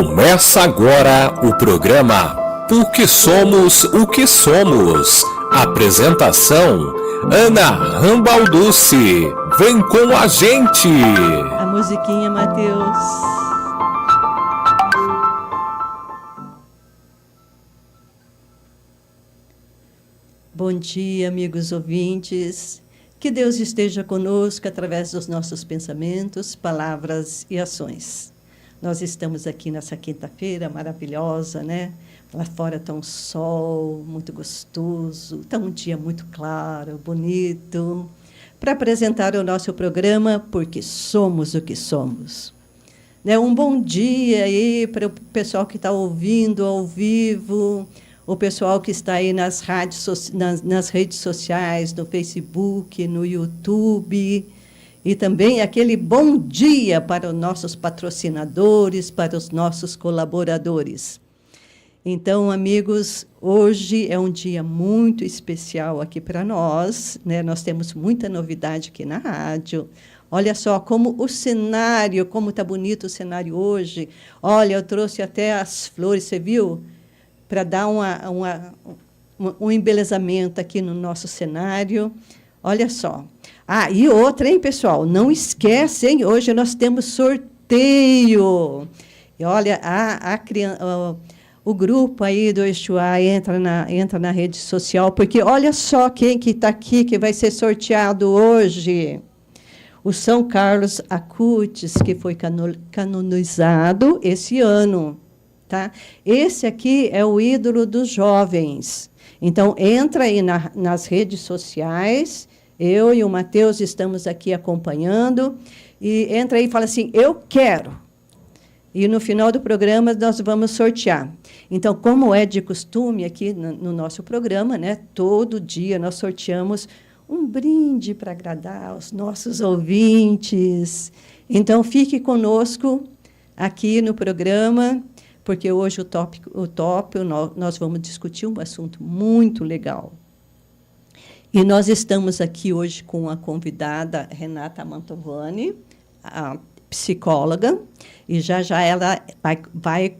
Começa agora o programa Porque Somos o que Somos. Apresentação: Ana Rambalducci. Vem com a gente! A musiquinha, Matheus. Bom dia, amigos ouvintes. Que Deus esteja conosco através dos nossos pensamentos, palavras e ações. Nós estamos aqui nessa quinta-feira maravilhosa, né? Lá fora está um sol muito gostoso, está um dia muito claro, bonito, para apresentar o nosso programa Porque Somos o que Somos. Né? Um bom dia aí para o pessoal que está ouvindo ao vivo, o pessoal que está aí nas redes sociais, no Facebook, no YouTube. E também aquele bom dia para os nossos patrocinadores, para os nossos colaboradores. Então, amigos, hoje é um dia muito especial aqui para nós, né? Nós temos muita novidade aqui na rádio. Olha só como o cenário, como está bonito o cenário hoje. Olha, eu trouxe até as flores, você viu? Para dar um embelezamento aqui no nosso cenário. Olha só. Ah, e outra, hein, pessoal? Não esquecem, hoje nós temos sorteio. E olha, o grupo aí do Exuá entra na rede social, porque olha só quem que está aqui, que vai ser sorteado hoje. O São Carlos Acutis, que foi canonizado esse ano. Tá? Esse aqui é o ídolo dos jovens. Então, entra aí nas redes sociais. Eu e o Matheus estamos aqui acompanhando. E entra aí e fala assim, eu quero. E, no final do programa, nós vamos sortear. Então, como é de costume aqui no nosso programa, né, todo dia nós sorteamos um brinde para agradar os nossos ouvintes. Então, fique conosco aqui no programa, porque hoje nós vamos discutir um assunto muito legal. E nós estamos aqui hoje com a convidada Renata Mantovani, a psicóloga, e já ela vai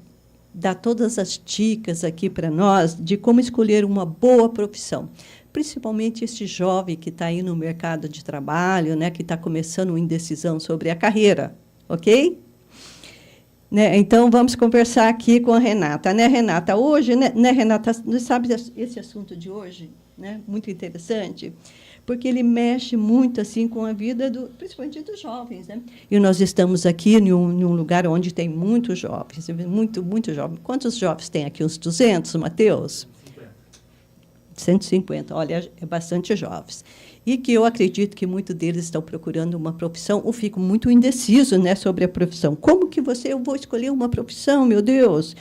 dar todas as dicas aqui para nós de como escolher uma boa profissão, principalmente esse jovem que está aí no mercado de trabalho, né, que está começando uma indecisão sobre a carreira, ok? Né, então, vamos conversar aqui com a Renata. Né, Renata? Hoje, né, Renata, sabe esse assunto de hoje? Né, muito interessante, porque ele mexe muito assim com a vida, principalmente dos jovens. Né? E nós estamos aqui em um lugar onde tem muitos jovens, muito jovens. Quantos jovens tem aqui? Uns 200, Matheus? 150, olha, é bastante jovens. E que eu acredito que muitos deles estão procurando uma profissão, ou ficam muito indecisos, né, sobre a profissão. Como que eu vou escolher uma profissão, meu Deus?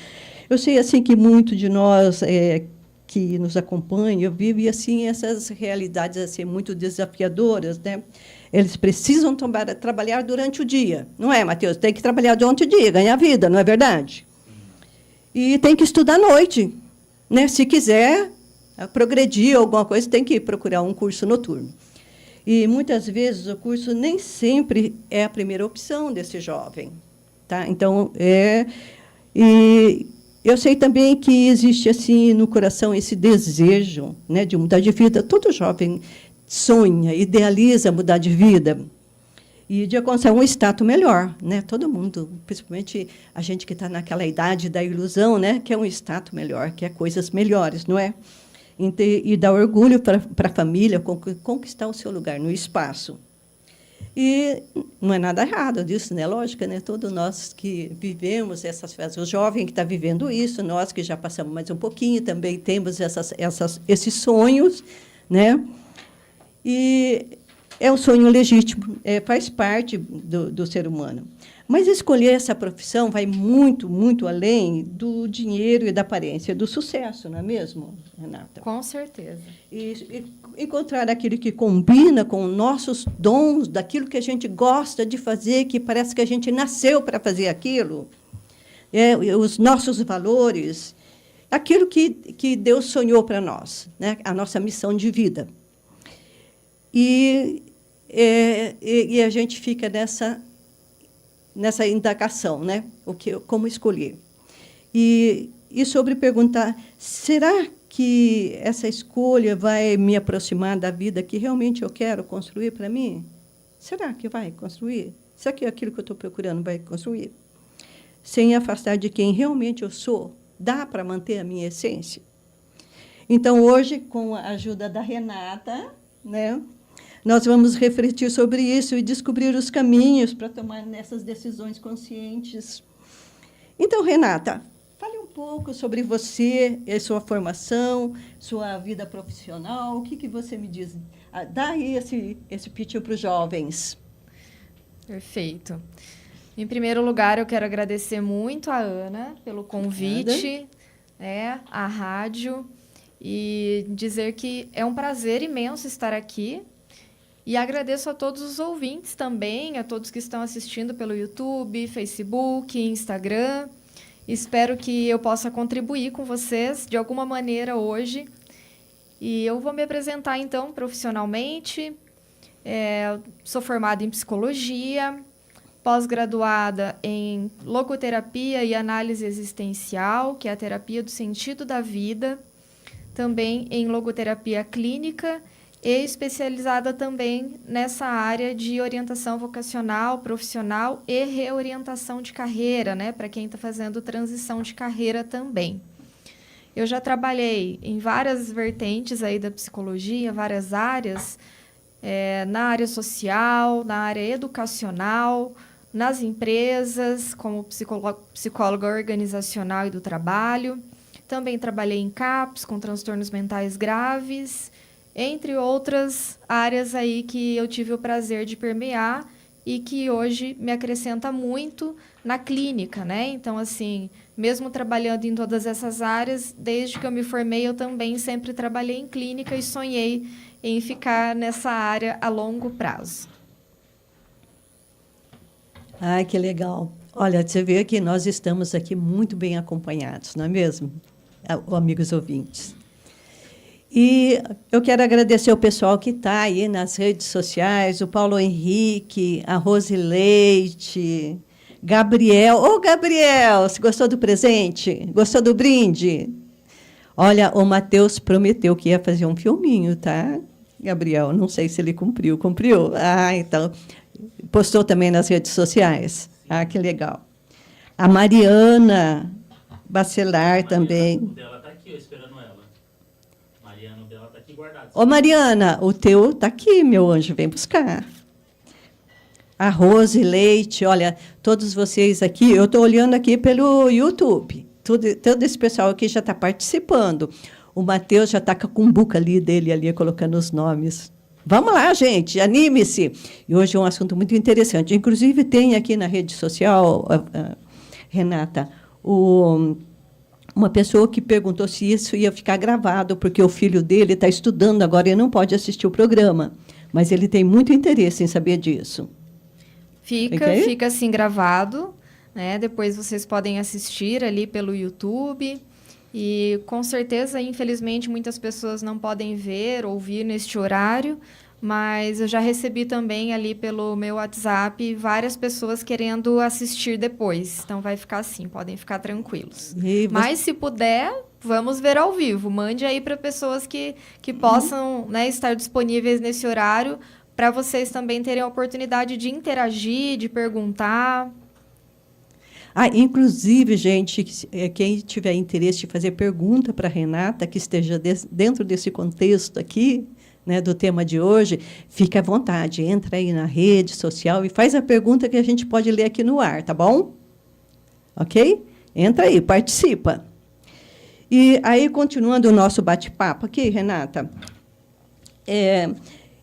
Eu sei assim que muitos de nós que nos acompanham vivem assim essas realidades assim muito desafiadoras, né? Eles precisam trabalhar durante o dia, não é, Matheus? Tem que trabalhar durante o dia, ganhar vida, não é verdade? E tem que estudar à noite, né? Se quiser progredir alguma coisa, tem que procurar um curso noturno. E, muitas vezes, o curso nem sempre é a primeira opção desse jovem. Tá? Então, e eu sei também que existe assim no coração esse desejo, né, de mudar de vida. Todo jovem sonha, idealiza mudar de vida e de alcançar um status melhor. Né? Todo mundo, principalmente a gente que está naquela idade da ilusão, né, quer um status melhor, quer coisas melhores, não é? E dar orgulho para a família, conquistar o seu lugar no espaço. E não é nada errado disso, né? Lógico, né? Todos nós que vivemos essas festas, o jovem que está vivendo isso, nós que já passamos mais um pouquinho, também temos esses sonhos, né? E é um sonho legítimo, faz parte do ser humano. Mas escolher essa profissão vai muito além do dinheiro e da aparência, do sucesso, não é mesmo, Renata? Com certeza. E encontrar aquilo que combina com nossos dons, daquilo que a gente gosta de fazer, que parece que a gente nasceu para fazer aquilo, os nossos valores, aquilo que Deus sonhou para nós, né? A nossa missão de vida. E a gente fica nessa indagação, né? Como escolher. E sobre perguntar, será que essa escolha vai me aproximar da vida que realmente eu quero construir para mim? Será que vai construir? Será que aquilo que eu estou procurando vai construir? Sem afastar de quem realmente eu sou, dá para manter a minha essência? Então, hoje, com a ajuda da Renata, né, nós vamos refletir sobre isso e descobrir os caminhos para tomar nessas decisões conscientes. Então, Renata, fale um pouco sobre você, sua formação, sua vida profissional. O que você me diz? Dá aí esse pitch para os jovens. Perfeito. Em primeiro lugar, eu quero agradecer muito a Ana pelo convite, à rádio, e dizer que é um prazer imenso estar aqui. E agradeço a todos os ouvintes também, a todos que estão assistindo pelo YouTube, Facebook, Instagram. Espero que eu possa contribuir com vocês de alguma maneira hoje. E eu vou me apresentar, então, profissionalmente. Sou formada em psicologia, pós-graduada em logoterapia e análise existencial, que é a terapia do sentido da vida, também em logoterapia clínica e especializada também nessa área de orientação vocacional, profissional e reorientação de carreira, né, para quem está fazendo transição de carreira também. Eu já trabalhei em várias vertentes aí da psicologia, várias áreas, na área social, na área educacional, nas empresas, como psicóloga organizacional e do trabalho. Também trabalhei em CAPS, com transtornos mentais graves, entre outras áreas aí que eu tive o prazer de permear e que hoje me acrescenta muito na clínica, né? Então, assim, mesmo trabalhando em todas essas áreas, desde que eu me formei, eu também sempre trabalhei em clínica e sonhei em ficar nessa área a longo prazo. Ai, que legal. Olha, você vê que nós estamos aqui muito bem acompanhados, não é mesmo, amigos ouvintes? E eu quero agradecer ao pessoal que está aí nas redes sociais, o Paulo Henrique, a Rose Leite, Gabriel. Ô, Gabriel, você gostou do presente? Gostou do brinde? Olha, o Matheus prometeu que ia fazer um filminho, tá, Gabriel? Não sei se ele cumpriu. Cumpriu? Ah, então. Postou também nas redes sociais. Ah, que legal. A Mariana Bacelar também. O dela está aqui, esperando ela. Mariana, o dela está aqui guardado. Ô, Mariana, o teu está aqui, meu anjo, vem buscar. A Rose Leite, olha, todos vocês aqui, eu estou olhando aqui pelo YouTube. Todo esse pessoal aqui já está participando. O Matheus já está com a cumbuca dele ali, colocando os nomes. Vamos lá, gente, anime-se. E hoje é um assunto muito interessante. Inclusive, tem aqui na rede social, Renata, uma pessoa que perguntou se isso ia ficar gravado, porque o filho dele está estudando agora e não pode assistir o programa. Mas ele tem muito interesse em saber disso. Fica assim gravado, né? Depois vocês podem assistir ali pelo YouTube. E, com certeza, infelizmente, muitas pessoas não podem ver, ouvir neste horário, mas eu já recebi também ali pelo meu WhatsApp várias pessoas querendo assistir depois. Então, vai ficar assim, podem ficar tranquilos. Mas, se puder, vamos ver ao vivo. Mande aí para pessoas que possam, né, estar disponíveis nesse horário, para vocês também terem a oportunidade de interagir, de perguntar. Inclusive, gente, quem tiver interesse de fazer pergunta para a Renata, que esteja dentro desse contexto aqui, né, do tema de hoje, fique à vontade, entra aí na rede social e faz a pergunta que a gente pode ler aqui no ar, tá bom? Ok? Entra aí, participa. E aí, continuando o nosso bate-papo aqui, Renata,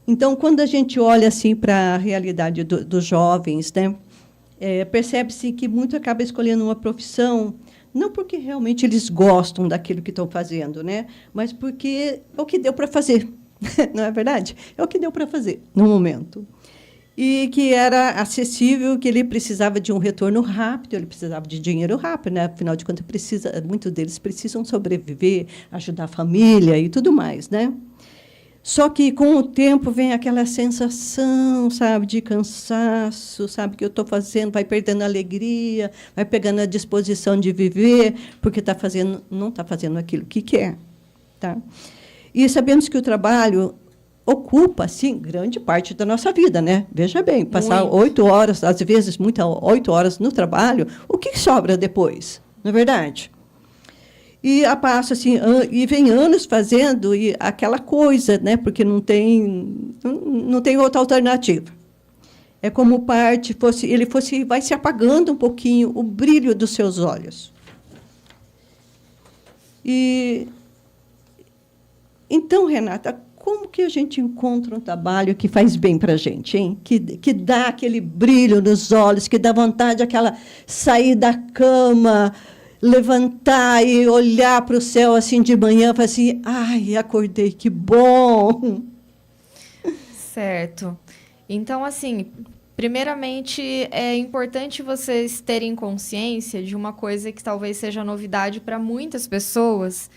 então, quando a gente olha assim para a realidade dos jovens, né, percebe-se que muito acaba escolhendo uma profissão, não porque realmente eles gostam daquilo que estão fazendo, né? Mas porque é o que deu para fazer, não é verdade? É o que deu para fazer no momento. E que era acessível, que ele precisava de um retorno rápido, ele precisava de dinheiro rápido, né? Afinal de contas, muitos deles precisam sobreviver, ajudar a família e tudo mais, né? Só que, com o tempo, vem aquela sensação, sabe, de cansaço, sabe, que eu estou fazendo, vai perdendo a alegria, vai pegando a disposição de viver, porque não está fazendo aquilo que quer. Tá? E sabemos que o trabalho ocupa, assim, grande parte da nossa vida, né? Veja bem, passar 8 horas, às vezes, 8 horas no trabalho, o que sobra depois? Não é verdade? E passa assim, e vem anos fazendo e aquela coisa, né? Porque não tem outra alternativa. É como vai se apagando um pouquinho o brilho dos seus olhos. Então, Renata, como que a gente encontra um trabalho que faz bem para a gente, hein? Que dá aquele brilho nos olhos, que dá vontade sair da cama, levantar e olhar para o céu assim de manhã, falar assim, ai, acordei, que bom. Certo. Então, assim, primeiramente, é importante vocês terem consciência de uma coisa que talvez seja novidade para muitas pessoas,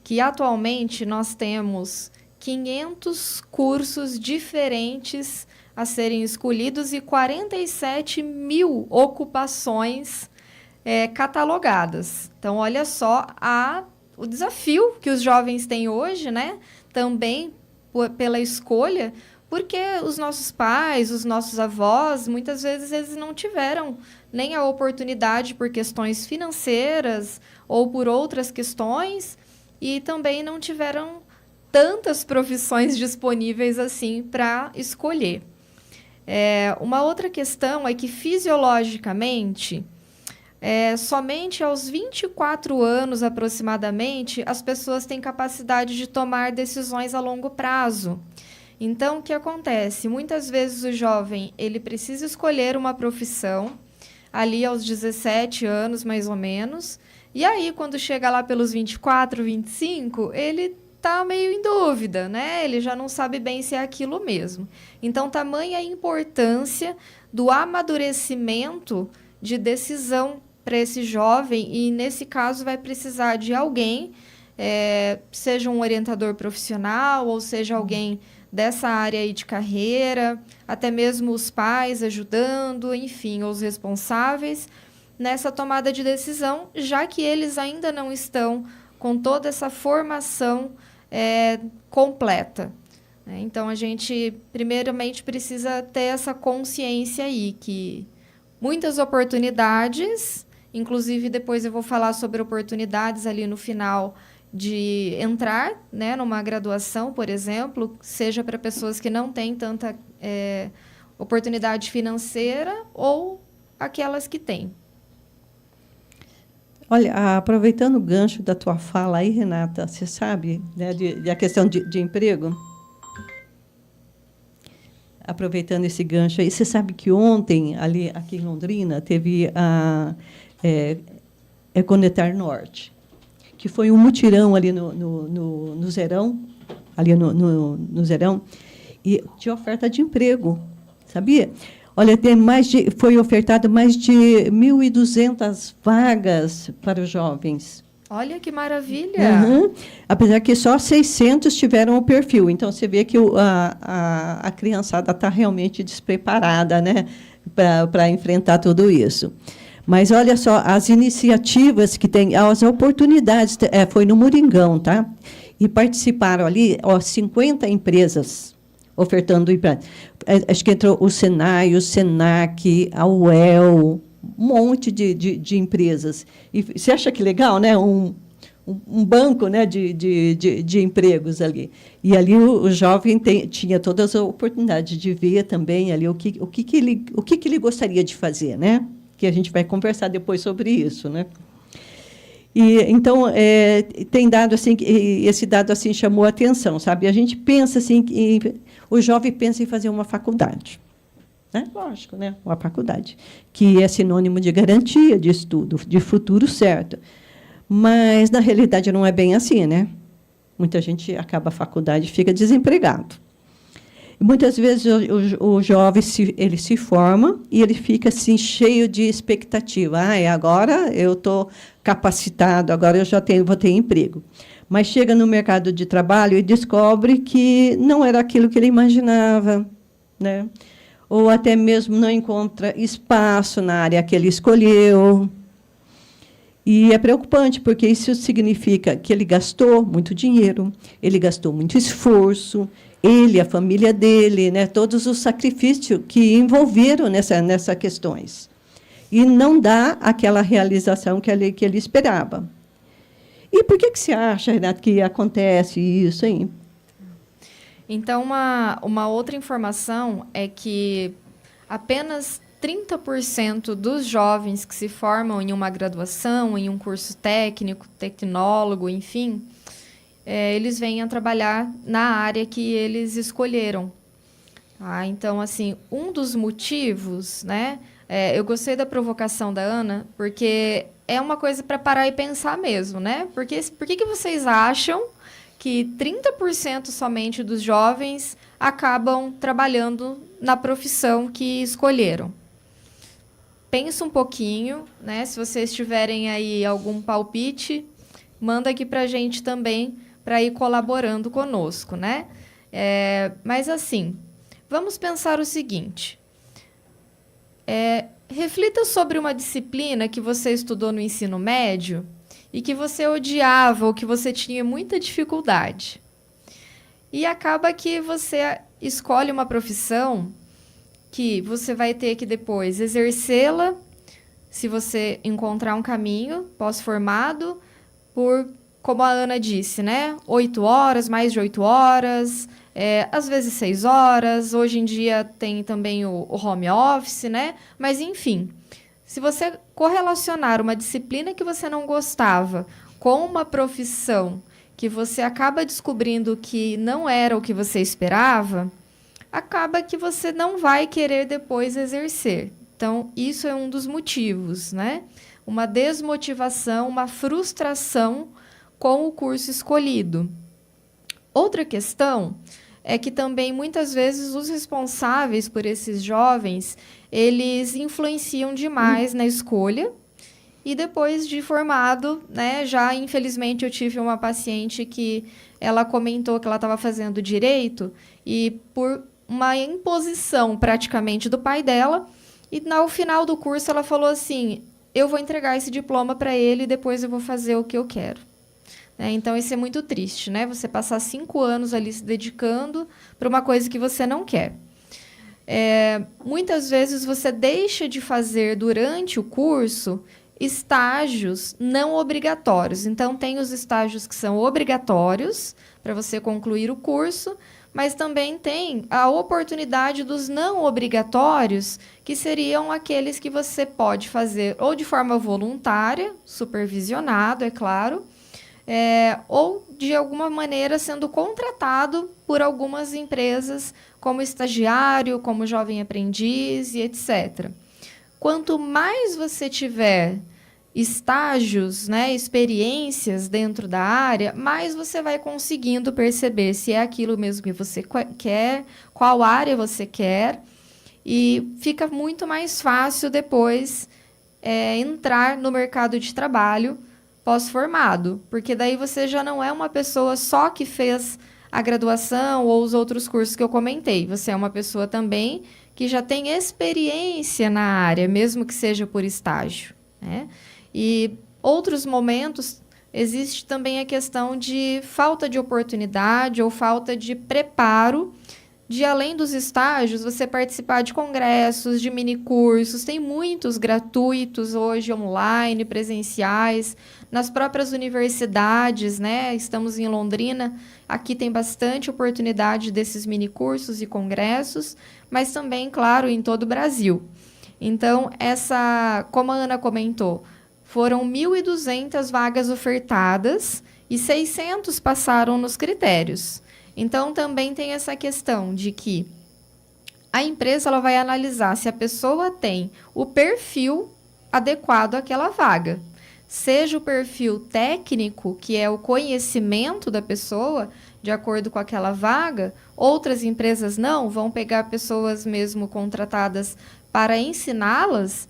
que atualmente nós temos 500 cursos diferentes a serem escolhidos e 47 mil ocupações catalogadas. Então, olha só o desafio que os jovens têm hoje, né? Também pela escolha, porque os nossos pais, os nossos avós, muitas vezes eles não tiveram nem a oportunidade por questões financeiras ou por outras questões e também não tiveram tantas profissões disponíveis assim para escolher. Uma outra questão é que, fisiologicamente, somente aos 24 anos, aproximadamente, as pessoas têm capacidade de tomar decisões a longo prazo. Então, o que acontece? Muitas vezes o jovem ele precisa escolher uma profissão, ali aos 17 anos, mais ou menos, e aí, quando chega lá pelos 24, 25, ele está meio em dúvida, né? Ele já não sabe bem se é aquilo mesmo. Então, tamanha a importância do amadurecimento de decisão para esse jovem, e nesse caso vai precisar de alguém, seja um orientador profissional, ou seja alguém dessa área aí de carreira, até mesmo os pais ajudando, enfim, os responsáveis nessa tomada de decisão, já que eles ainda não estão com toda essa formação completa. Então, a gente, primeiramente, precisa ter essa consciência aí, que muitas oportunidades, inclusive depois eu vou falar sobre oportunidades ali no final de entrar, né, numa graduação, por exemplo, seja para pessoas que não têm tanta oportunidade financeira ou aquelas que têm. Olha, aproveitando o gancho da tua fala aí, Renata, você sabe, né, a questão de emprego? Aproveitando esse gancho aí, você sabe que ontem, aqui em Londrina, teve a Conectar Norte, que foi um mutirão ali no Zerão, no Zerão, e de oferta de emprego, sabia? Olha, foi ofertado mais de 1.200 vagas para os jovens. Olha que maravilha! Uhum. Apesar que só 600 tiveram o perfil. Então, você vê que a criançada está realmente despreparada, né, para enfrentar tudo isso. Mas, olha só, as iniciativas que tem, as oportunidades, foi no Moringão, tá? E participaram ali 50 empresas ofertando emprego. Acho que entrou o Senai, o Senac, a UEL, um monte de empresas. E você acha que legal, né? Um banco, né, de empregos ali. E ali o jovem tinha todas as oportunidades de ver também ali o que ele gostaria de fazer, né? Que a gente vai conversar depois sobre isso, né? E então tem dado assim, esse dado assim chamou a atenção, sabe? A gente pensa assim, o jovem pensa em fazer uma faculdade, né? Lógico, né? Uma faculdade que é sinônimo de garantia de estudo, de futuro certo. Mas na realidade não é bem assim, né? Muita gente acaba a faculdade e fica desempregado. Muitas vezes o jovem ele se forma e ele fica assim cheio de expectativa. Agora eu estou capacitado, agora eu vou ter emprego. mas chega no mercado de trabalho e descobre que não era aquilo que ele imaginava, né? Ou até mesmo não encontra espaço na área que ele escolheu. E é preocupante, porque isso significa que ele gastou muito dinheiro, ele gastou muito esforço, ele, a família dele, né, todos os sacrifícios que envolveram nessas questões. E não dá aquela realização que ele esperava. E por que você acha, Renato, que acontece isso aí? Então, uma outra informação é que apenas 30% dos jovens que se formam em uma graduação, em um curso técnico, tecnólogo, enfim, eles vêm a trabalhar na área que eles escolheram. Então, assim, um dos motivos, né? Eu gostei da provocação da Ana, porque é uma coisa para parar e pensar mesmo, né? Por que vocês acham que 30% somente dos jovens acabam trabalhando na profissão que escolheram? Pensa um pouquinho, né? Se vocês tiverem aí algum palpite, manda aqui para a gente também, para ir colaborando conosco, né? Mas, assim, vamos pensar o seguinte. Reflita sobre uma disciplina que você estudou no ensino médio e que você odiava ou que você tinha muita dificuldade. E acaba que você escolhe uma profissão que você vai ter que depois exercê-la, se você encontrar um caminho pós-formado, por, como a Ana disse, né? 8 horas, mais de 8 horas, às vezes 6 horas. Hoje em dia tem também o home office, né? Mas, enfim, se você correlacionar uma disciplina que você não gostava com uma profissão que você acaba descobrindo que não era o que você esperava, acaba que você não vai querer depois exercer. Então, isso é um dos motivos, né? Uma desmotivação, uma frustração com o curso escolhido. Outra questão é que também, muitas vezes, os responsáveis por esses jovens, eles influenciam demais na escolha. E depois de formado, né, já, infelizmente, eu tive uma paciente que ela comentou que ela estava fazendo direito e, por uma imposição praticamente do pai dela, e no final do curso ela falou assim: eu vou entregar esse diploma para ele e depois eu vou fazer o que eu quero. Então, isso é muito triste, né? Você passar 5 anos ali se dedicando para uma coisa que você não quer. Muitas vezes você deixa de fazer durante o curso estágios não obrigatórios. Então, tem os estágios que são obrigatórios para você concluir o curso, mas também tem a oportunidade dos não obrigatórios, que seriam aqueles que você pode fazer ou de forma voluntária, supervisionado, é claro, ou de alguma maneira sendo contratado por algumas empresas como estagiário, como jovem aprendiz e etc. Quanto mais você tiver estágios, né, experiências dentro da área, mais você vai conseguindo perceber se é aquilo mesmo que você quer, qual área você quer, e fica muito mais fácil depois entrar no mercado de trabalho pós-formado, porque daí você já não é uma pessoa só que fez a graduação ou os outros cursos que eu comentei, você é uma pessoa também que já tem experiência na área, mesmo que seja por estágio, né? E outros momentos, existe também a questão de falta de oportunidade ou falta de preparo de, além dos estágios, você participar de congressos, de minicursos. Tem muitos gratuitos hoje, online, presenciais, nas próprias universidades, né? Estamos em Londrina, aqui tem bastante oportunidade desses minicursos e congressos, mas também, claro, em todo o Brasil. Então, como a Ana comentou, foram 1.200 vagas ofertadas e 600 passaram nos critérios. Então, também tem essa questão de que a empresa ela vai analisar se a pessoa tem o perfil adequado àquela vaga. Seja o perfil técnico, que é o conhecimento da pessoa, de acordo com aquela vaga. Outras empresas não, vão pegar pessoas mesmo contratadas para ensiná-las.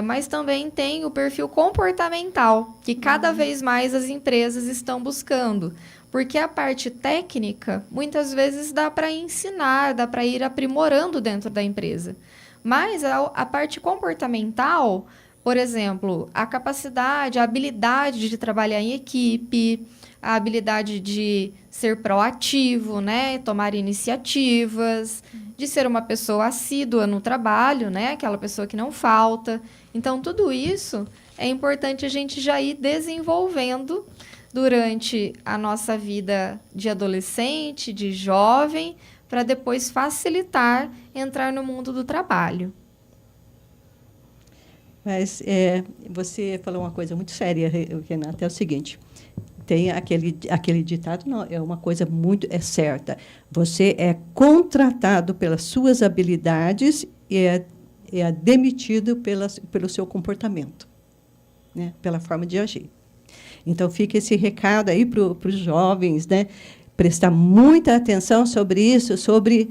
Mas também tem o perfil comportamental, que cada vez mais as empresas estão buscando. Porque a parte técnica, muitas vezes dá para ensinar, dá para ir aprimorando dentro da empresa. Mas a parte comportamental, por exemplo, a capacidade, a habilidade de trabalhar em equipe, a habilidade de ser proativo, né? Tomar iniciativas, de ser uma pessoa assídua no trabalho, né? Aquela pessoa que não falta. Então, tudo isso é importante a gente já ir desenvolvendo durante a nossa vida de adolescente, de jovem, para depois facilitar entrar no mundo do trabalho. Mas você falou uma coisa muito séria, Renata, é o seguinte: tem aquele ditado, não, é uma coisa muito certa. Você é contratado pelas suas habilidades e é demitido pelo seu comportamento, né, pela forma de agir. Então, fica esse recado aí para os jovens, né, prestar muita atenção sobre isso, sobre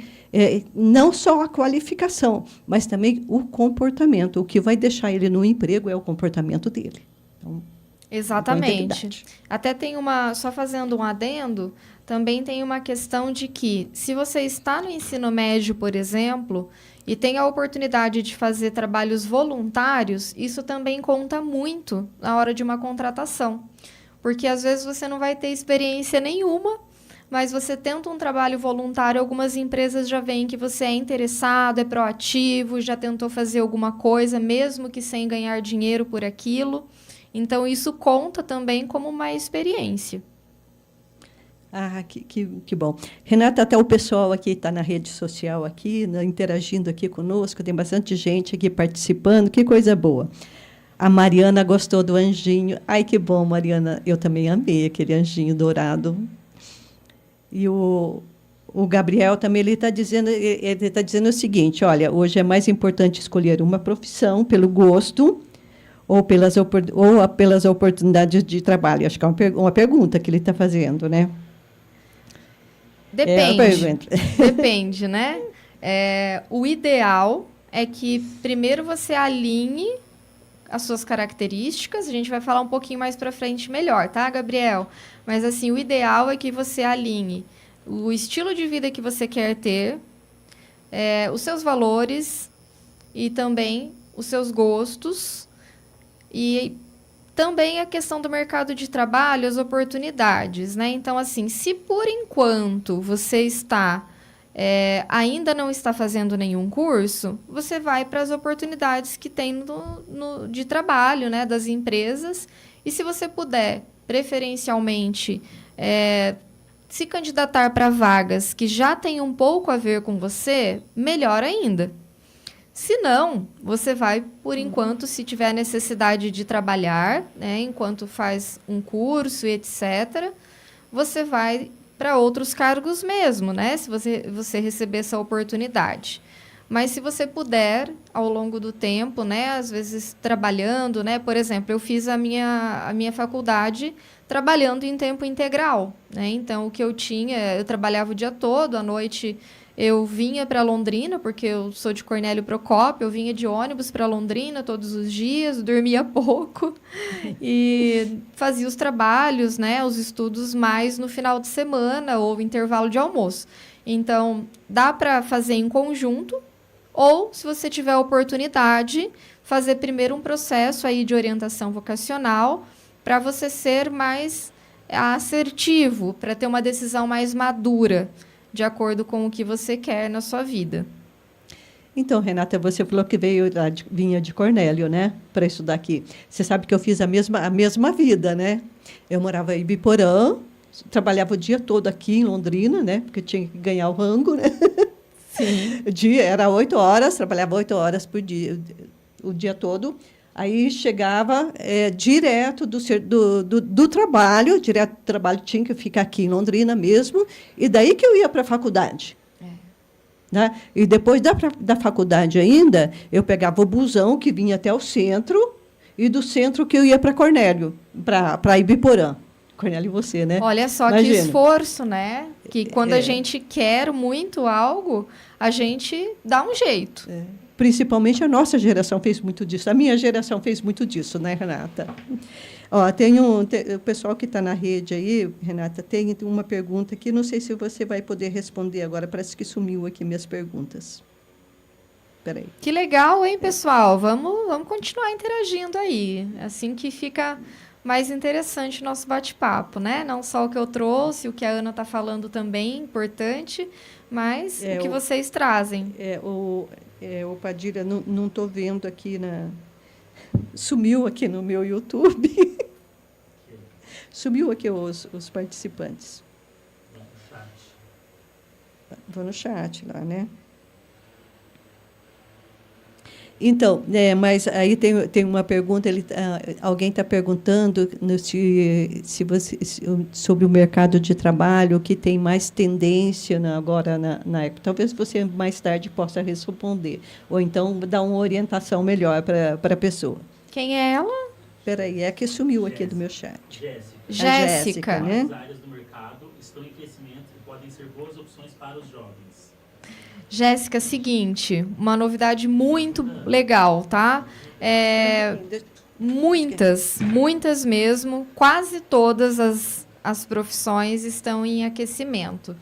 não só a qualificação, mas também o comportamento. O que vai deixar ele no emprego é o comportamento dele. Então, exatamente. Até tem só fazendo um adendo, também tem uma questão de que, se você está no ensino médio, por exemplo, e tem a oportunidade de fazer trabalhos voluntários, isso também conta muito na hora de uma contratação. Porque, às vezes, você não vai ter experiência nenhuma, mas você tenta um trabalho voluntário, algumas empresas já veem que você é interessado, é proativo, já tentou fazer alguma coisa, mesmo que sem ganhar dinheiro por aquilo. Então, isso conta também como uma experiência. Ah, que bom. Renata, até o pessoal aqui está na rede social, aqui, interagindo aqui conosco, tem bastante gente aqui participando, que coisa boa. A Mariana gostou do anjinho. Ai, que bom, Mariana. Eu também amei aquele anjinho dourado. E o Gabriel também ele está dizendo o seguinte: olha, hoje é mais importante escolher uma profissão pelo gosto ou pelas oportunidades de trabalho. Acho que é uma pergunta que ele está fazendo, né? Depende. Depende, né? O ideal é que primeiro você alinhe as suas características. A gente vai falar um pouquinho mais para frente melhor, tá, Gabriel? Mas, assim, o ideal é que você alinhe o estilo de vida que você quer ter, os seus valores e também os seus gostos e também a questão do mercado de trabalho, as oportunidades, né? Então, assim, se por enquanto você ainda não está fazendo nenhum curso, você vai para as oportunidades que tem de trabalho, né, das empresas. E se você puder, preferencialmente, se candidatar para vagas que já têm um pouco a ver com você, melhor ainda. Se não, você vai, por enquanto, se tiver necessidade de trabalhar, né, enquanto faz um curso e etc., você vai para outros cargos mesmo, né? Se você receber essa oportunidade. Mas se você puder, ao longo do tempo, né? Às vezes trabalhando, né? Por exemplo, eu fiz a minha faculdade trabalhando em tempo integral, né? Então, o que eu trabalhava o dia todo, à noite eu vinha para Londrina, porque eu sou de Cornélio Procópio, eu vinha de ônibus para Londrina todos os dias, dormia pouco e fazia os trabalhos, né, os estudos mais no final de semana ou intervalo de almoço. Então, dá para fazer em conjunto ou, se você tiver a oportunidade, fazer primeiro um processo aí de orientação vocacional para você ser mais assertivo, para ter uma decisão mais madura, de acordo com o que você quer na sua vida. Então, Renata, você falou que vinha de Cornélio, né, para estudar aqui. Você sabe que eu fiz a mesma vida, né? Eu morava em Ibiporã, trabalhava o dia todo aqui em Londrina, né, porque tinha que ganhar o rango, né? Sim. Era 8 horas, trabalhava 8 horas por dia, o dia todo. Aí chegava direto do trabalho, tinha que ficar aqui em Londrina mesmo, e daí que eu ia para a faculdade. Né? E depois da faculdade ainda, eu pegava o busão que vinha até o centro, e do centro que eu ia para Cornélio, para Ibiporã. Cornélio e você, né? Olha só, imagina. Que esforço, né? Que quando a gente quer muito algo, a gente dá um jeito. principalmente a nossa geração fez muito disso. A minha geração fez muito disso, né, Renata? Ó, o pessoal que está na rede aí, Renata, tem uma pergunta que não sei se você vai poder responder agora. Parece que sumiu aqui minhas perguntas. Espera aí. Que legal, hein, pessoal? Vamos continuar interagindo aí. Assim que fica mais interessante o nosso bate-papo, né? Não só o que eu trouxe, o que a Ana está falando também, importante, mas o que vocês trazem. O Padilha, não estou vendo aqui sumiu aqui no meu YouTube. Sumiu aqui os participantes. Vou no chat lá, né? Então, mas aí tem uma pergunta, alguém está perguntando sobre o mercado de trabalho, que tem mais tendência agora na época. Talvez você mais tarde possa responder, ou então dar uma orientação melhor para a pessoa. Quem é ela? Espera aí, é que sumiu aqui do meu chat. Jéssica, né? As áreas do mercado estão em crescimento e podem ser boas opções para os jovens. Jéssica, seguinte, uma novidade muito legal, tá? Muitas mesmo, quase todas as profissões estão em aquecimento.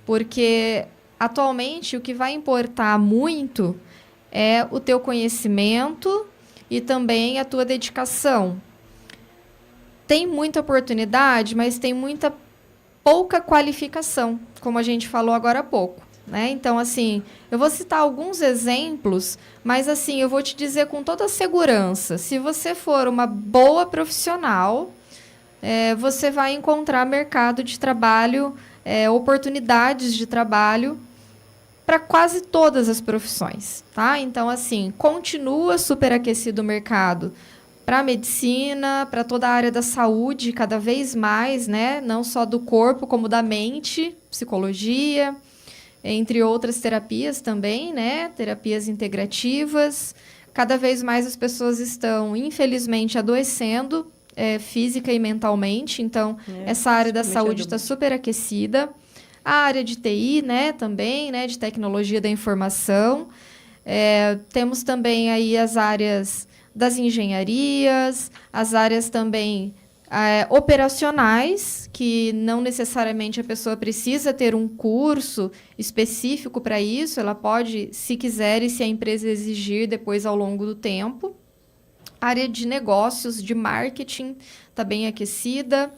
Porque, atualmente, o que vai importar muito é o teu conhecimento e também a tua dedicação. Tem muita oportunidade, mas tem pouca qualificação, como a gente falou agora há pouco. Né? Então, assim, eu vou citar alguns exemplos, mas, assim, eu vou te dizer com toda a segurança, se você for uma boa profissional, você vai encontrar mercado de trabalho, oportunidades de trabalho para quase todas as profissões. Tá? Então, assim, continua superaquecido o mercado para a medicina, para toda a área da saúde, cada vez mais, né? Não só do corpo, como da mente, psicologia, entre outras terapias também, né? Terapias integrativas. Cada vez mais as pessoas estão, infelizmente, adoecendo física e mentalmente. Então, essa área da saúde está superaquecida. A área de TI, né? Também, né? De tecnologia da informação. Temos também aí as áreas das engenharias, as áreas também operacionais, que não necessariamente a pessoa precisa ter um curso específico para isso, ela pode, se quiser e se a empresa exigir, depois ao longo do tempo. A área de negócios, de marketing, está bem aquecida.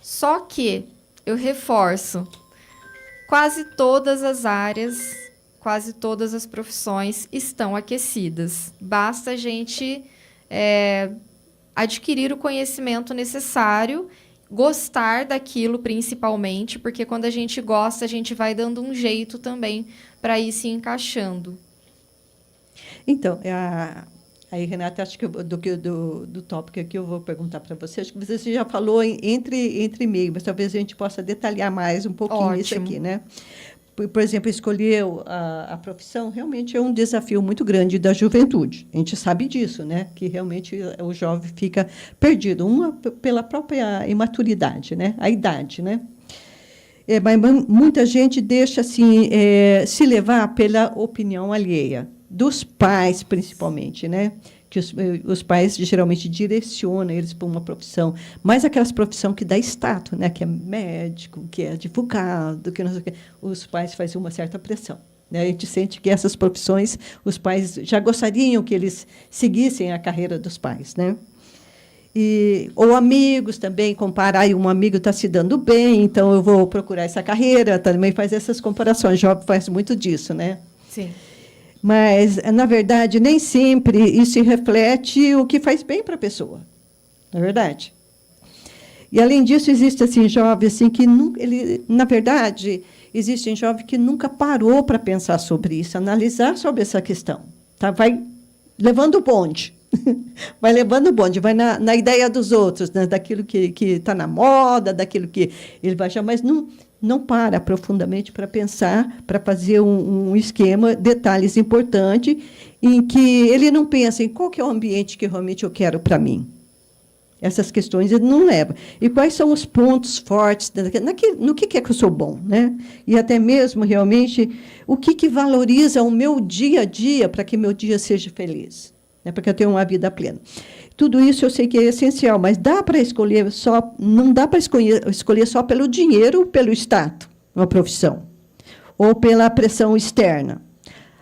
Só que, eu reforço, quase todas as áreas, quase todas as profissões estão aquecidas. Basta a gente adquirir o conhecimento necessário, gostar daquilo principalmente, porque quando a gente gosta, a gente vai dando um jeito também para ir se encaixando. Então, aí, Renata, acho que do tópico aqui eu vou perguntar para você. Acho que você já falou entre e-mail, mas talvez a gente possa detalhar mais um pouquinho isso aqui, né? Por exemplo, escolher a profissão realmente é um desafio muito grande da juventude. A gente sabe disso, né? Que realmente o jovem fica perdido, pela própria imaturidade, né? A idade, né? Mas muita gente deixa assim, se levar pela opinião alheia, dos pais, principalmente, né? Que os pais geralmente direcionam eles para uma profissão, mais aquelas profissões que dá status, né? Que é médico, que é advogado, que não sei o quê. Os pais fazem uma certa pressão, né? A gente sente que essas profissões, os pais já gostariam que eles seguissem a carreira dos pais, né? Ou amigos também, comparar, um amigo está se dando bem, então eu vou procurar essa carreira, também faz essas comparações, o jovem faz muito disso, né? Sim. Mas, na verdade, nem sempre isso reflete o que faz bem para a pessoa. Não é verdade? E, além disso, existe assim, jovem assim, que, na verdade, existe jovem que nunca parou para pensar sobre isso, analisar sobre essa questão. Tá? Vai levando o bonde. Vai levando o bonde, vai na ideia dos outros, né? Daquilo que está na moda, daquilo que ele vai achar, mas não para profundamente para pensar, para fazer um esquema, detalhes importantes, em que ele não pensa em qual que é o ambiente que realmente eu quero para mim. Essas questões ele não leva. E quais são os pontos fortes, no que é que eu sou bom, né? E até mesmo, realmente, o que valoriza o meu dia a dia para que meu dia seja feliz, né? Para que eu tenha uma vida plena. Tudo isso eu sei que é essencial, mas dá para escolher só, não dá para escolher só pelo dinheiro, pelo status, uma profissão, ou pela pressão externa.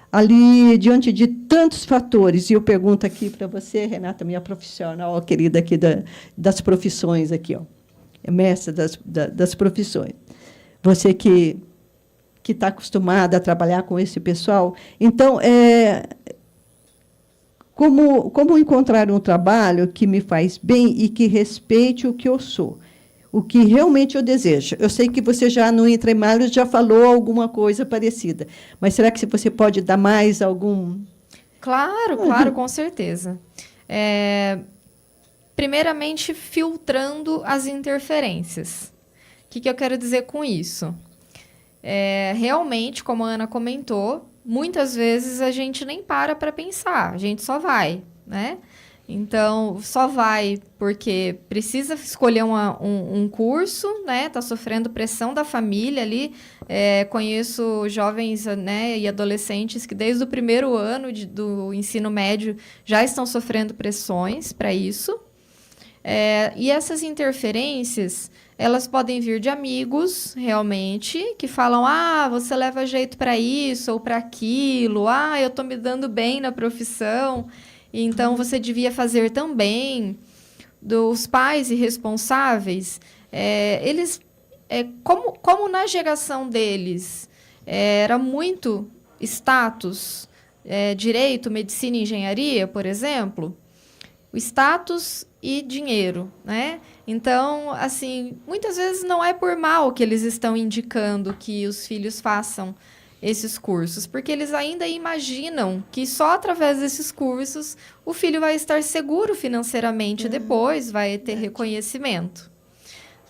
Ali, diante de tantos fatores, e eu pergunto aqui para você, Renata, minha profissional querida aqui das profissões, aqui, ó, é mestra das profissões. Você que está acostumada a trabalhar com esse pessoal, então, como encontrar um trabalho que me faz bem e que respeite o que eu sou? O que realmente eu desejo. Eu sei que você já, no Entre Mares, já falou alguma coisa parecida, mas será que você pode dar mais algum... Claro, com certeza. Primeiramente, filtrando as interferências. O que eu quero dizer com isso? Realmente, como a Ana comentou, muitas vezes a gente nem para pensar, a gente só vai, né? Então, só vai porque precisa escolher um curso, né? Está sofrendo pressão da família ali. Conheço jovens, né, e adolescentes que desde o primeiro ano do ensino médio já estão sofrendo pressões para isso. E essas interferências, elas podem vir de amigos, realmente, que falam, você leva jeito para isso ou para aquilo, eu estou me dando bem na profissão, então você devia fazer também. Dos pais irresponsáveis, eles, como na geração deles era muito status, direito, medicina e engenharia, por exemplo, o status e dinheiro, né? Então, assim, muitas vezes não é por mal que eles estão indicando que os filhos façam esses cursos, porque eles ainda imaginam que só através desses cursos o filho vai estar seguro financeiramente depois, vai ter reconhecimento.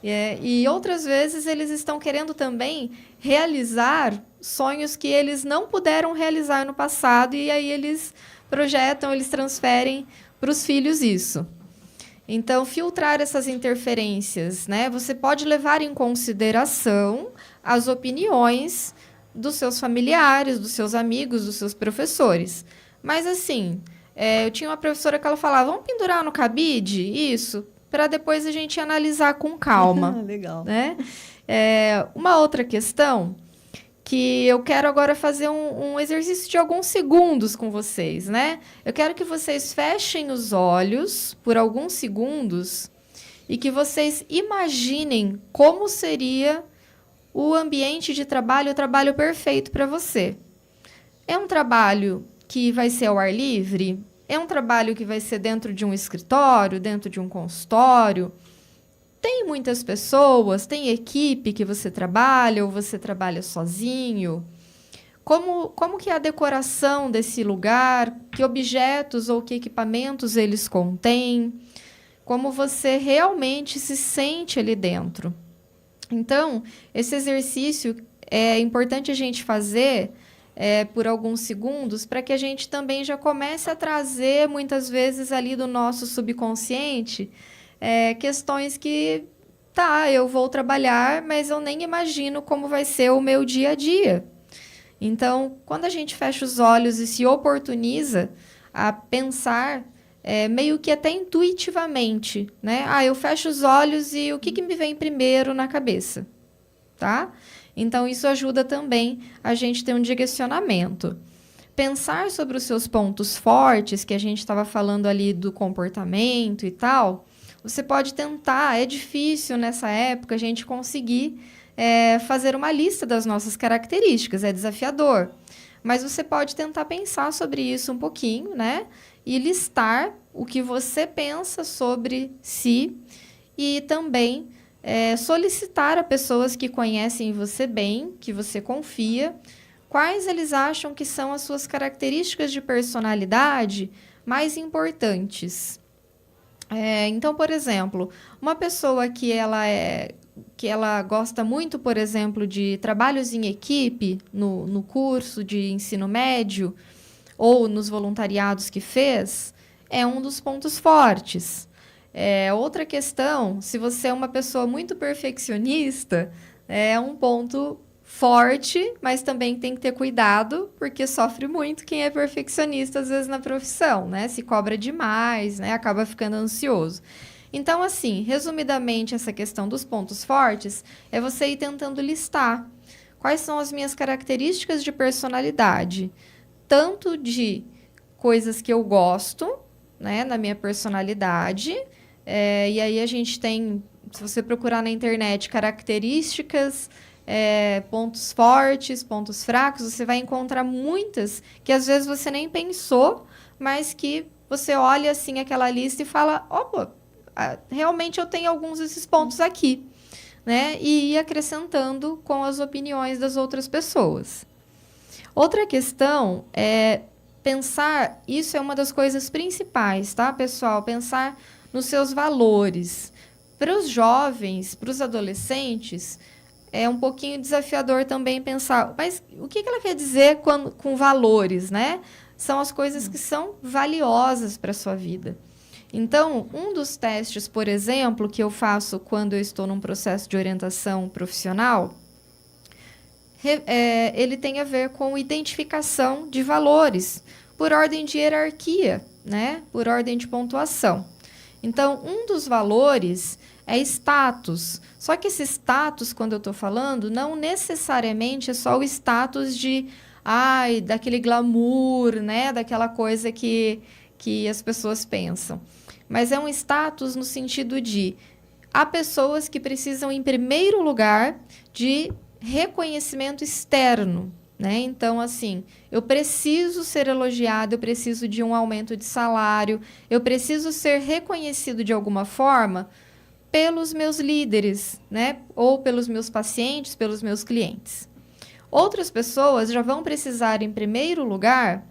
E outras vezes eles estão querendo também realizar sonhos que eles não puderam realizar no passado, e aí eles projetam, eles transferem para os filhos isso. Então, filtrar essas interferências, né? Você pode levar em consideração as opiniões dos seus familiares, dos seus amigos, dos seus professores. Mas, assim, eu tinha uma professora que ela falava, vamos pendurar no cabide? Isso, para depois a gente analisar com calma. Legal. Né? Uma outra questão que eu quero agora fazer um exercício de alguns segundos com vocês, né? Eu quero que vocês fechem os olhos por alguns segundos e que vocês imaginem como seria o ambiente de trabalho, o trabalho perfeito para você. É um trabalho que vai ser ao ar livre? É um trabalho que vai ser dentro de um escritório, dentro de um consultório? Tem muitas pessoas, tem equipe que você trabalha ou você trabalha sozinho? Como que é a decoração desse lugar? Que objetos ou que equipamentos eles contêm? Como você realmente se sente ali dentro? Então, esse exercício é importante a gente fazer por alguns segundos para que a gente também já comece a trazer, muitas vezes, ali do nosso subconsciente, questões que, eu vou trabalhar, mas eu nem imagino como vai ser o meu dia a dia. Então, quando a gente fecha os olhos e se oportuniza a pensar, meio que até intuitivamente, né? Eu fecho os olhos e o que me vem primeiro na cabeça, tá? Então, isso ajuda também a gente ter um direcionamento. Pensar sobre os seus pontos fortes, que a gente estava falando ali do comportamento e tal, você pode tentar, é difícil nessa época a gente conseguir fazer uma lista das nossas características, é desafiador. Mas você pode tentar pensar sobre isso um pouquinho, né? E listar o que você pensa sobre si e também solicitar a pessoas que conhecem você bem, que você confia, quais eles acham que são as suas características de personalidade mais importantes. Então, por exemplo, uma pessoa que ela gosta muito, por exemplo, de trabalhos em equipe no curso de ensino médio ou nos voluntariados que fez, é um dos pontos fortes. Outra questão, se você é uma pessoa muito perfeccionista, é um ponto forte, mas também tem que ter cuidado, porque sofre muito quem é perfeccionista, às vezes, na profissão, né? Se cobra demais, né? Acaba ficando ansioso. Então, assim, resumidamente, essa questão dos pontos fortes é você ir tentando listar quais são as minhas características de personalidade, tanto de coisas que eu gosto, né, na minha personalidade, e aí a gente tem, se você procurar na internet, características, pontos fortes, pontos fracos, você vai encontrar muitas que às vezes você nem pensou, mas que você olha assim aquela lista e fala, opa, realmente eu tenho alguns desses pontos aqui, né? E ir acrescentando com as opiniões das outras pessoas. Outra questão é pensar, isso é uma das coisas principais, tá, pessoal? Pensar nos seus valores. Para os jovens, para os adolescentes, é um pouquinho desafiador também pensar, mas o que ela quer dizer com valores, né? São as coisas que são valiosas para a sua vida. Então, um dos testes, por exemplo, que eu faço quando eu estou num processo de orientação profissional, ele tem a ver com identificação de valores, por ordem de hierarquia, né? Por ordem de pontuação. Então, um dos valores é status. Só que esse status, quando eu estou falando, não necessariamente é só o status daquele glamour, né? Daquela coisa que as pessoas pensam. Mas é um status no sentido de há pessoas que precisam, em primeiro lugar, de reconhecimento externo, né? Então, assim, eu preciso ser elogiado, eu preciso de um aumento de salário, eu preciso ser reconhecido de alguma forma pelos meus líderes, né? Ou pelos meus pacientes, pelos meus clientes. Outras pessoas já vão precisar, em primeiro lugar,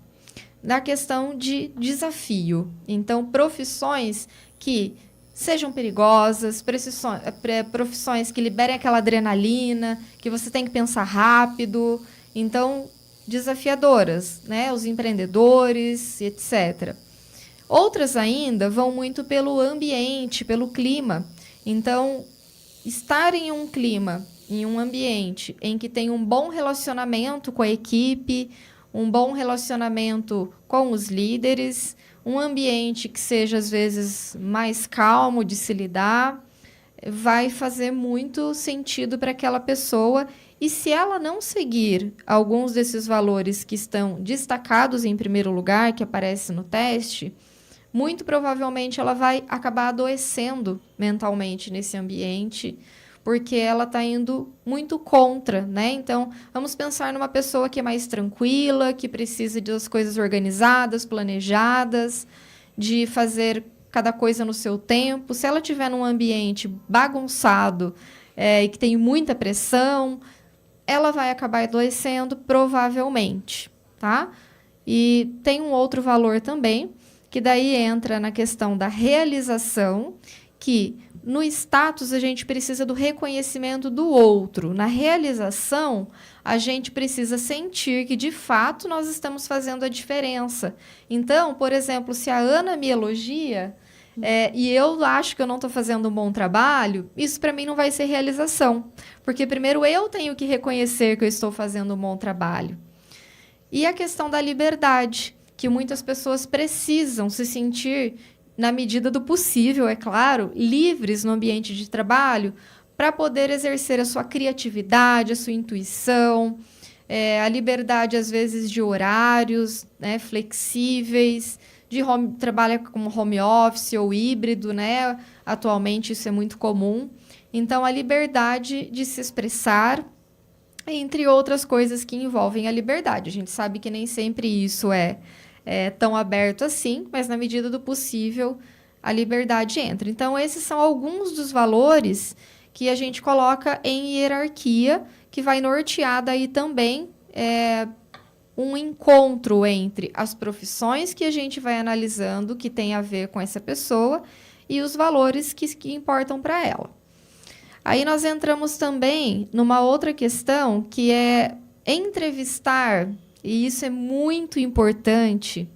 da questão de desafio. Então, profissões que sejam perigosas, profissões que liberem aquela adrenalina, que você tem que pensar rápido. Então, desafiadoras, né? Os empreendedores, etc. Outras ainda vão muito pelo ambiente, pelo clima. Então, estar em um clima, em um ambiente em que tem um bom relacionamento com a equipe, um bom relacionamento com os líderes, um ambiente que seja, às vezes, mais calmo de se lidar, vai fazer muito sentido para aquela pessoa. E se ela não seguir alguns desses valores que estão destacados em primeiro lugar, que aparece no teste, muito provavelmente ela vai acabar adoecendo mentalmente nesse ambiente, porque ela está indo muito contra, né? Então, vamos pensar numa pessoa que é mais tranquila, que precisa das coisas organizadas, planejadas, de fazer cada coisa no seu tempo. Se ela estiver num ambiente bagunçado e que tem muita pressão, ela vai acabar adoecendo, provavelmente, tá? E tem um outro valor também, que daí entra na questão da realização, que no status a gente precisa do reconhecimento do outro. Na realização, a gente precisa sentir que, de fato, nós estamos fazendo a diferença. Então, por exemplo, se a Ana me elogia e eu acho que eu não estou fazendo um bom trabalho, isso para mim não vai ser realização. Porque primeiro eu tenho que reconhecer que eu estou fazendo um bom trabalho. E a questão da liberdade, que muitas pessoas precisam se sentir, na medida do possível, é claro, livres no ambiente de trabalho para poder exercer a sua criatividade, a sua intuição, a liberdade, às vezes, de horários, né, flexíveis, trabalha como home office ou híbrido, né? Atualmente isso é muito comum. Então, a liberdade de se expressar, entre outras coisas que envolvem a liberdade. A gente sabe que nem sempre isso é tão aberto assim, mas na medida do possível a liberdade entra. Então, esses são alguns dos valores que a gente coloca em hierarquia, que vai nortear daí também um encontro entre as profissões que a gente vai analisando, que tem a ver com essa pessoa, e os valores que importam para ela. Aí nós entramos também numa outra questão, que é entrevistar, e isso é muito importante,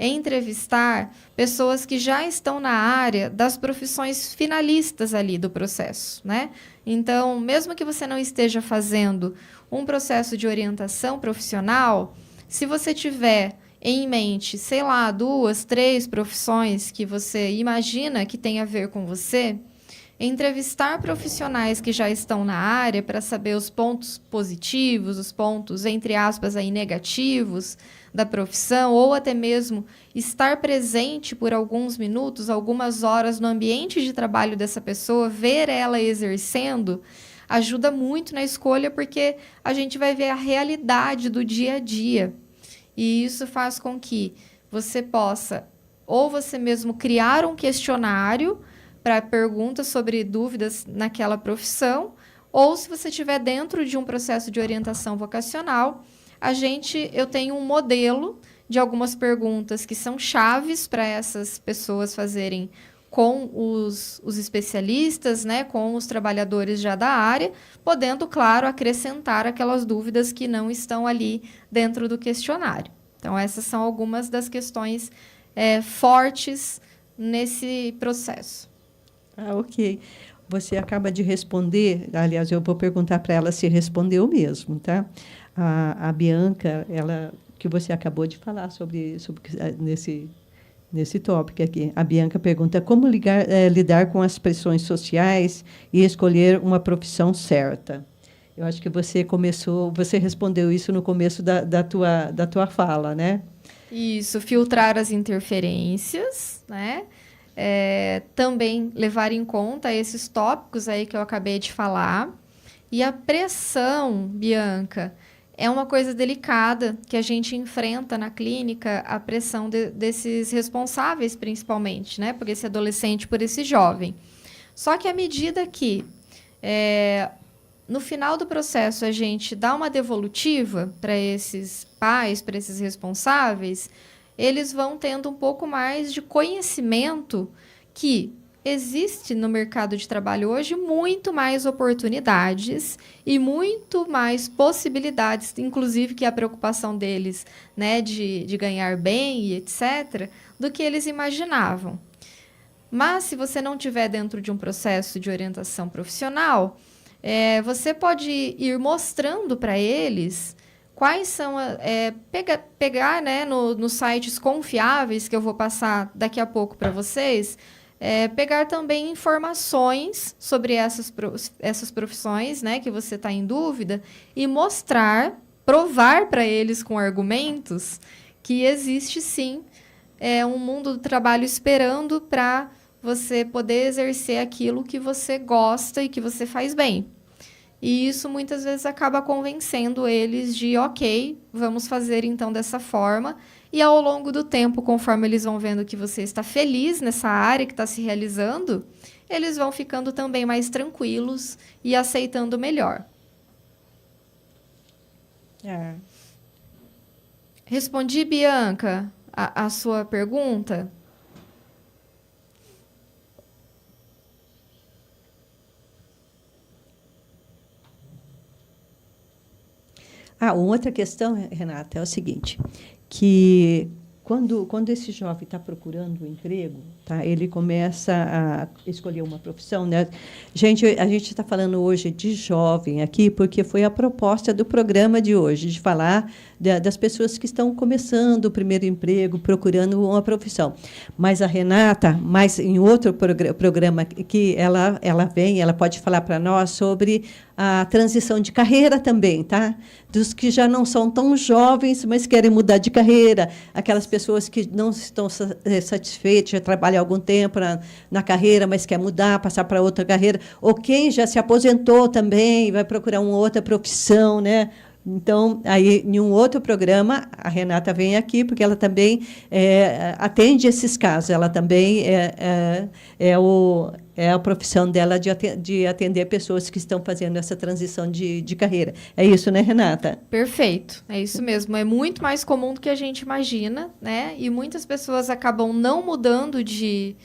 é entrevistar pessoas que já estão na área das profissões finalistas ali do processo, né? Então, mesmo que você não esteja fazendo um processo de orientação profissional, se você tiver em mente, sei lá, 2, 3 profissões que você imagina que tem a ver com você, entrevistar profissionais que já estão na área para saber os pontos positivos, os pontos, entre aspas, aí, negativos da profissão, ou até mesmo estar presente por alguns minutos, algumas horas no ambiente de trabalho dessa pessoa, ver ela exercendo, ajuda muito na escolha, porque a gente vai ver a realidade do dia a dia. E isso faz com que você possa, ou você mesmo criar um questionário para perguntas sobre dúvidas naquela profissão, ou se você estiver dentro de um processo de orientação vocacional, eu tenho um modelo de algumas perguntas que são chaves para essas pessoas fazerem com os especialistas, né, com os trabalhadores já da área, podendo, claro, acrescentar aquelas dúvidas que não estão ali dentro do questionário. Então, essas são algumas das questões fortes nesse processo. Ok. Você acaba de responder, aliás, eu vou perguntar para ela se respondeu mesmo, tá? A Bianca, que você acabou de falar sobre nesse tópico aqui. A Bianca pergunta como lidar com as pressões sociais e escolher uma profissão certa. Eu acho que você respondeu isso no começo da tua fala, né? Isso, filtrar as interferências, né? Também levar em conta esses tópicos aí que eu acabei de falar. E a pressão, Bianca, é uma coisa delicada que a gente enfrenta na clínica, a pressão desses responsáveis, principalmente, né? Por esse adolescente, por esse jovem. Só que à medida que, no final do processo, a gente dá uma devolutiva para esses pais, para esses responsáveis, eles vão tendo um pouco mais de conhecimento que existe no mercado de trabalho hoje muito mais oportunidades e muito mais possibilidades, inclusive que a preocupação deles, né, de ganhar bem e etc., do que eles imaginavam. Mas, se você não estiver dentro de um processo de orientação profissional, você pode ir mostrando para eles quais são... pegar, né, nos sites confiáveis, que eu vou passar daqui a pouco para vocês, pegar também informações sobre essas profissões, né, que você está em dúvida, e provar para eles com argumentos que existe, sim, um mundo do trabalho esperando para você poder exercer aquilo que você gosta e que você faz bem. E isso, muitas vezes, acaba convencendo eles de, ok, vamos fazer, então, dessa forma. E, ao longo do tempo, conforme eles vão vendo que você está feliz nessa área que está se realizando, eles vão ficando também mais tranquilos e aceitando melhor. Respondi, Bianca, a sua pergunta? Outra questão, Renata, é o seguinte, que quando esse jovem está procurando um emprego, tá, ele começa a escolher uma profissão, né? A gente está falando hoje de jovem aqui, porque foi a proposta do programa de hoje, de falar das pessoas que estão começando o primeiro emprego, procurando uma profissão. Mas a Renata, em outro programa que ela pode falar para nós sobre a transição de carreira também, tá? Dos que já não são tão jovens, mas querem mudar de carreira, aquelas pessoas que não estão satisfeitas, já trabalham há algum tempo na carreira, mas quer mudar, passar para outra carreira, ou quem já se aposentou também, vai procurar uma outra profissão, né? Então, aí, em um outro programa, a Renata vem aqui, porque ela também atende esses casos. Ela também é a profissão dela de atender pessoas que estão fazendo essa transição de carreira. É isso, né, Renata? Perfeito, é isso mesmo. É muito mais comum do que a gente imagina, né? E muitas pessoas acabam não mudando de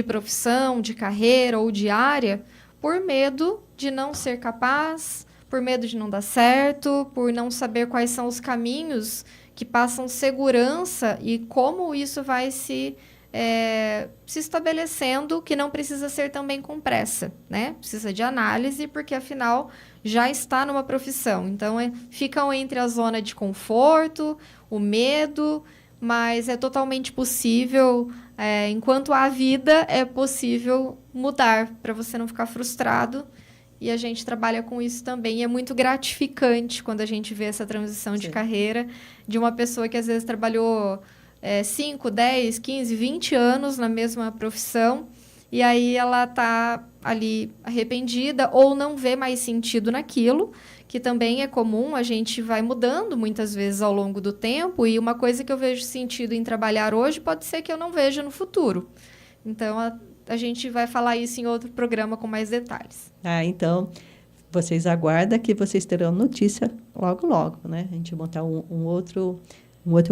profissão, de carreira ou de área por medo de não ser capaz, por medo de não dar certo, por não saber quais são os caminhos que passam segurança e como isso vai se estabelecendo, que não precisa ser também com pressa, né? Precisa de análise, porque afinal já está numa profissão. Então, ficam entre a zona de conforto, o medo, mas é totalmente possível, enquanto há vida, é possível mudar, para você não ficar frustrado. E a gente trabalha com isso também. E é muito gratificante quando a gente vê essa transição de carreira de uma pessoa que às vezes trabalhou 5, 10, 15, 20 anos na mesma profissão, e aí ela está ali arrependida ou não vê mais sentido naquilo, que também é comum, a gente vai mudando muitas vezes ao longo do tempo, e uma coisa que eu vejo sentido em trabalhar hoje pode ser que eu não veja no futuro. Então, a gente vai falar isso em outro programa com mais detalhes. Então, vocês aguardam que vocês terão notícia logo, logo, né? A gente montar um outro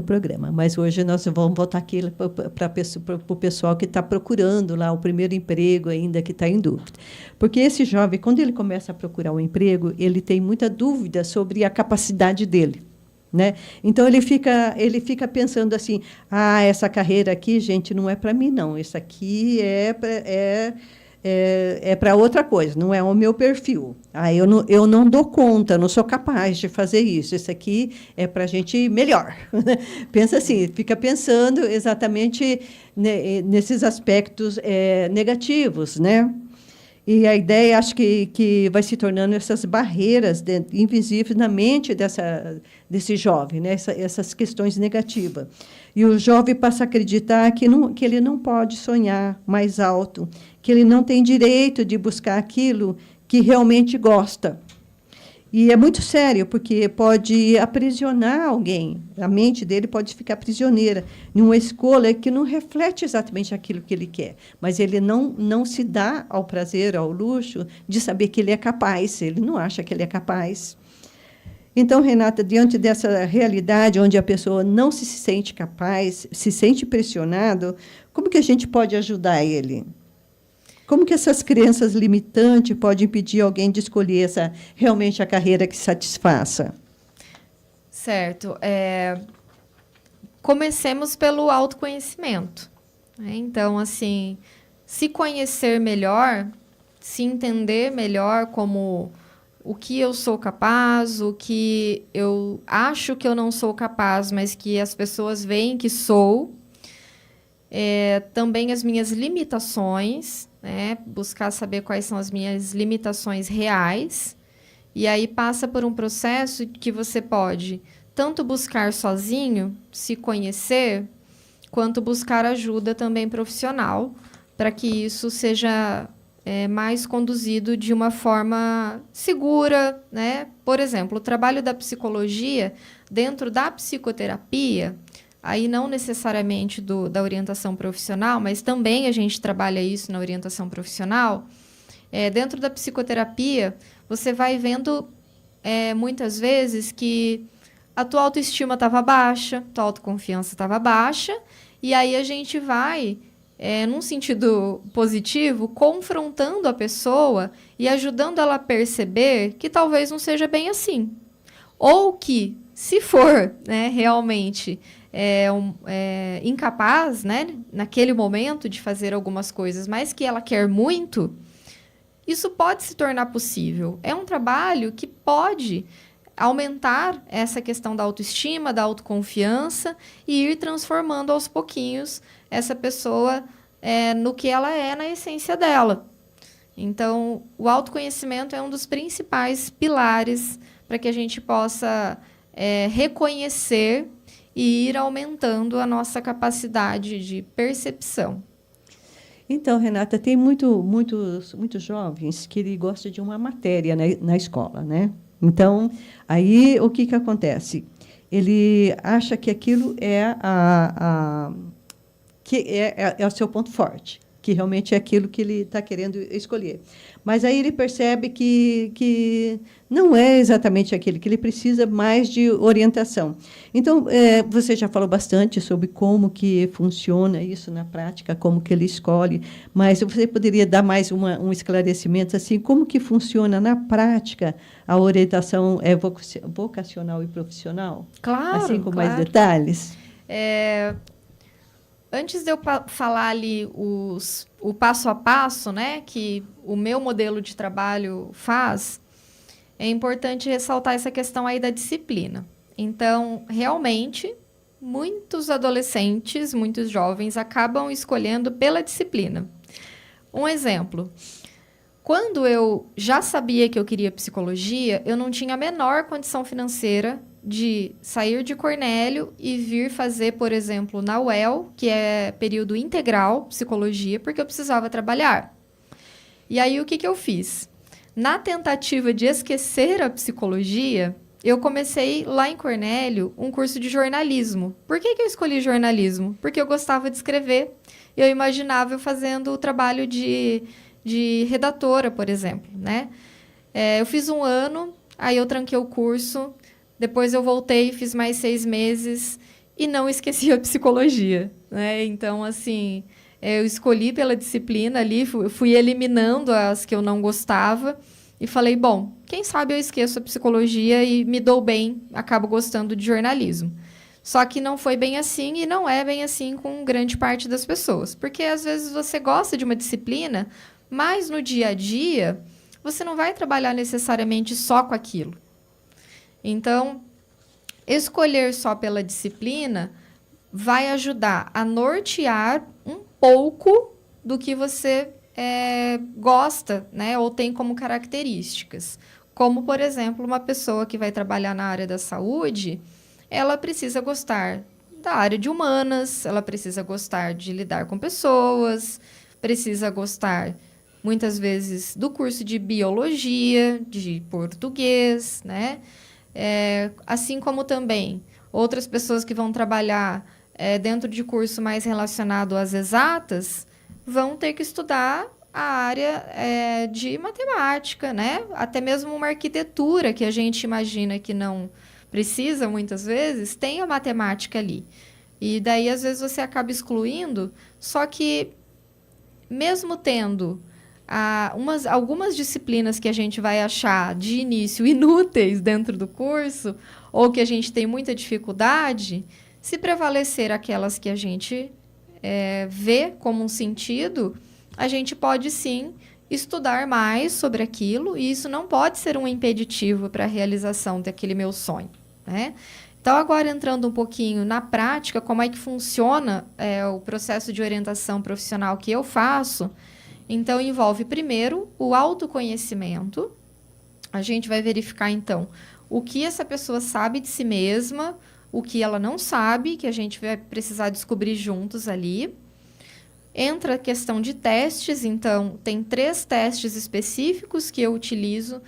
programa. Mas hoje nós vamos voltar aqui para o pessoal que está procurando lá o primeiro emprego ainda, que está em dúvida. Porque esse jovem, quando ele começa a procurar um emprego, ele tem muita dúvida sobre a capacidade dele, né? Então, ele fica pensando assim, essa carreira aqui, gente, não é para mim, não. Isso aqui é para outra coisa, não é o meu perfil. Eu não dou conta, não sou capaz de fazer isso. Isso aqui é para a gente melhor. Pensa assim, fica pensando exatamente nesses aspectos negativos, né? E a ideia, acho que vai se tornando essas barreiras invisíveis na mente desse jovem, né? Essas questões negativas. E o jovem passa a acreditar que ele não pode sonhar mais alto, que ele não tem direito de buscar aquilo que realmente gosta. E é muito sério, porque pode aprisionar alguém. A mente dele pode ficar prisioneira numa escolha que não reflete exatamente aquilo que ele quer. Mas ele não se dá ao prazer, ao luxo, de saber que ele é capaz. Ele não acha que ele é capaz. Então, Renata, diante dessa realidade onde a pessoa não se sente capaz, se sente pressionado, como que a gente pode ajudar ele? Como que essas crenças limitantes podem impedir alguém de escolher realmente a carreira que satisfaça? Certo. Comecemos pelo autoconhecimento, né? Então, assim, se conhecer melhor, se entender melhor como o que eu sou capaz, o que eu acho que eu não sou capaz, mas que as pessoas veem que sou. Também as minhas limitações, né? Buscar saber quais são as minhas limitações reais. E aí passa por um processo que você pode tanto buscar sozinho, se conhecer, quanto buscar ajuda também profissional, para que isso seja mais conduzido de uma forma segura, né? Por exemplo, o trabalho da psicologia dentro da psicoterapia, aí não necessariamente da orientação profissional, mas também a gente trabalha isso na orientação profissional. Dentro da psicoterapia, você vai vendo muitas vezes que a tua autoestima estava baixa, tua autoconfiança estava baixa, e aí a gente vai, num sentido positivo, confrontando a pessoa e ajudando ela a perceber que talvez não seja bem assim. Ou que, se for, né, realmente incapaz, né, naquele momento de fazer algumas coisas, mas que ela quer muito, isso pode se tornar possível. É um trabalho que pode aumentar essa questão da autoestima, da autoconfiança e ir transformando aos pouquinhos essa pessoa no que ela é na essência dela. Então, o autoconhecimento é um dos principais pilares para que a gente possa reconhecer e ir aumentando a nossa capacidade de percepção. Então, Renata, tem muitos jovens que ele gosta de uma matéria na escola, né? Então, aí o que acontece? Ele acha que aquilo é o seu ponto forte. que realmente é aquilo que ele está querendo escolher. Mas aí ele percebe que não é exatamente aquilo, que ele precisa mais de orientação. Então, você já falou bastante sobre como que funciona isso na prática, como que ele escolhe, mas você poderia dar mais um esclarecimento, assim, como que funciona na prática a orientação vocacional e profissional? Claro, assim, com claro. mais detalhes? Antes de eu falar ali o passo a passo, né, que o meu modelo de trabalho faz, é importante ressaltar essa questão aí da disciplina. Então, realmente, muitos adolescentes, muitos jovens acabam escolhendo pela disciplina. Um exemplo. Quando eu já sabia que eu queria psicologia, eu não tinha a menor condição financeira de sair de Cornélio e vir fazer, por exemplo, na UEL, que é período integral, psicologia, porque eu precisava trabalhar. E aí, o que eu fiz? Na tentativa de esquecer a psicologia, eu comecei lá em Cornélio um curso de jornalismo. Por que eu escolhi jornalismo? Porque eu gostava de escrever. Eu imaginava eu fazendo o trabalho de redatora, por exemplo, né? Eu fiz 1 ano, aí eu tranquei o curso, depois eu voltei, fiz mais 6 meses e não esqueci a psicologia, né? Então, assim, eu escolhi pela disciplina ali, fui eliminando as que eu não gostava e falei, bom, quem sabe eu esqueço a psicologia e me dou bem, acabo gostando de jornalismo. Só que não foi bem assim e não é bem assim com grande parte das pessoas. Porque, às vezes, você gosta de uma disciplina, mas no dia a dia, você não vai trabalhar necessariamente só com aquilo. Então, escolher só pela disciplina vai ajudar a nortear um pouco do que você gosta, né? Ou tem como características. Como, por exemplo, uma pessoa que vai trabalhar na área da saúde, ela precisa gostar da área de humanas, ela precisa gostar de lidar com pessoas, precisa gostar, muitas vezes, do curso de biologia, de português, né? Assim como também outras pessoas que vão trabalhar dentro de curso mais relacionado às exatas, vão ter que estudar a área de matemática, né? Até mesmo uma arquitetura que a gente imagina que não precisa, muitas vezes, tem a matemática ali. E daí, às vezes, você acaba excluindo, só que, mesmo tendo algumas disciplinas que a gente vai achar, de início, inúteis dentro do curso, ou que a gente tem muita dificuldade, se prevalecer aquelas que a gente vê como um sentido, a gente pode, sim, estudar mais sobre aquilo, e isso não pode ser um impeditivo para a realização daquele meu sonho, né? Então, agora entrando um pouquinho na prática, como é que funciona o processo de orientação profissional que eu faço. Então, envolve primeiro o autoconhecimento. A gente vai verificar, então, o que essa pessoa sabe de si mesma, o que ela não sabe, que a gente vai precisar descobrir juntos ali. Entra a questão de testes, então, tem 3 testes específicos que eu utilizo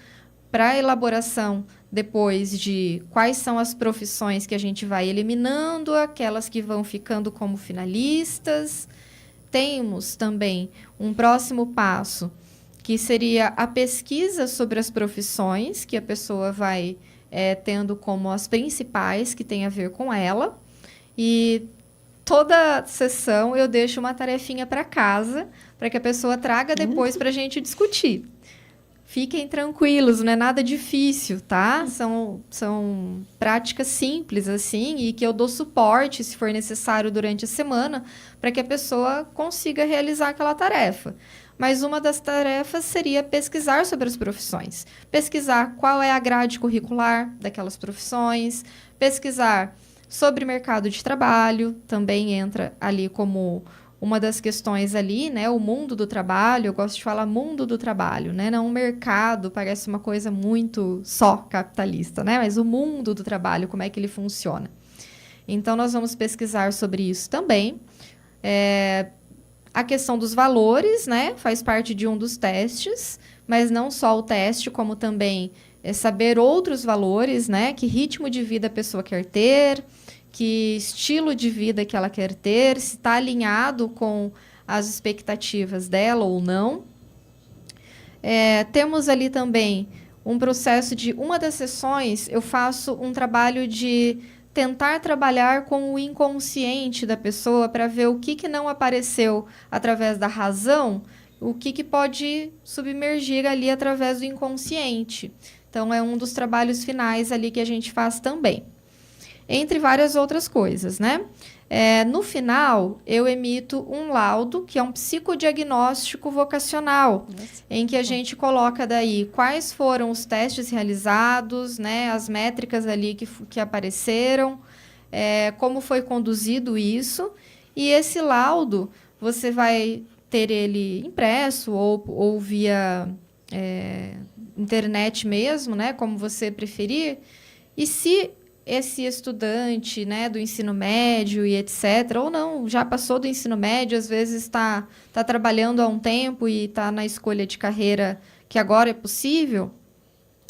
para a elaboração depois de quais são as profissões que a gente vai eliminando, aquelas que vão ficando como finalistas. Temos também um próximo passo, que seria a pesquisa sobre as profissões que a pessoa vai tendo como as principais que tem a ver com ela. E toda sessão eu deixo uma tarefinha para casa, para que a pessoa traga depois para a gente discutir. Fiquem tranquilos, não é nada difícil, tá? São práticas simples, assim, e que eu dou suporte, se for necessário, durante a semana, para que a pessoa consiga realizar aquela tarefa. Mas uma das tarefas seria pesquisar sobre as profissões. Pesquisar qual é a grade curricular daquelas profissões, pesquisar sobre mercado de trabalho, também entra ali como uma das questões ali, né? O mundo do trabalho, eu gosto de falar mundo do trabalho, né? Não o mercado, parece uma coisa muito só capitalista, né? Mas o mundo do trabalho, como é que ele funciona. Então, nós vamos pesquisar sobre isso também. A questão dos valores, né? Faz parte de um dos testes, mas não só o teste, como também saber outros valores, né? Que ritmo de vida a pessoa quer ter, que estilo de vida que ela quer ter, se está alinhado com às expectativas dela ou não. Temos ali também um processo de, uma das sessões, eu faço um trabalho de tentar trabalhar com o inconsciente da pessoa para ver o que não apareceu através da razão, o que pode submergir ali através do inconsciente. Então, é um dos trabalhos finais ali que a gente faz também. Entre várias outras coisas, né? No final, eu emito um laudo, que é um psicodiagnóstico vocacional, em que a gente coloca daí quais foram os testes realizados, né, as métricas ali que apareceram, como foi conduzido isso, e esse laudo você vai ter ele impresso ou via internet mesmo, né, como você preferir, e se esse estudante, né, do ensino médio e etc., ou não, já passou do ensino médio, às vezes está trabalhando há um tempo e está na escolha de carreira que agora é possível,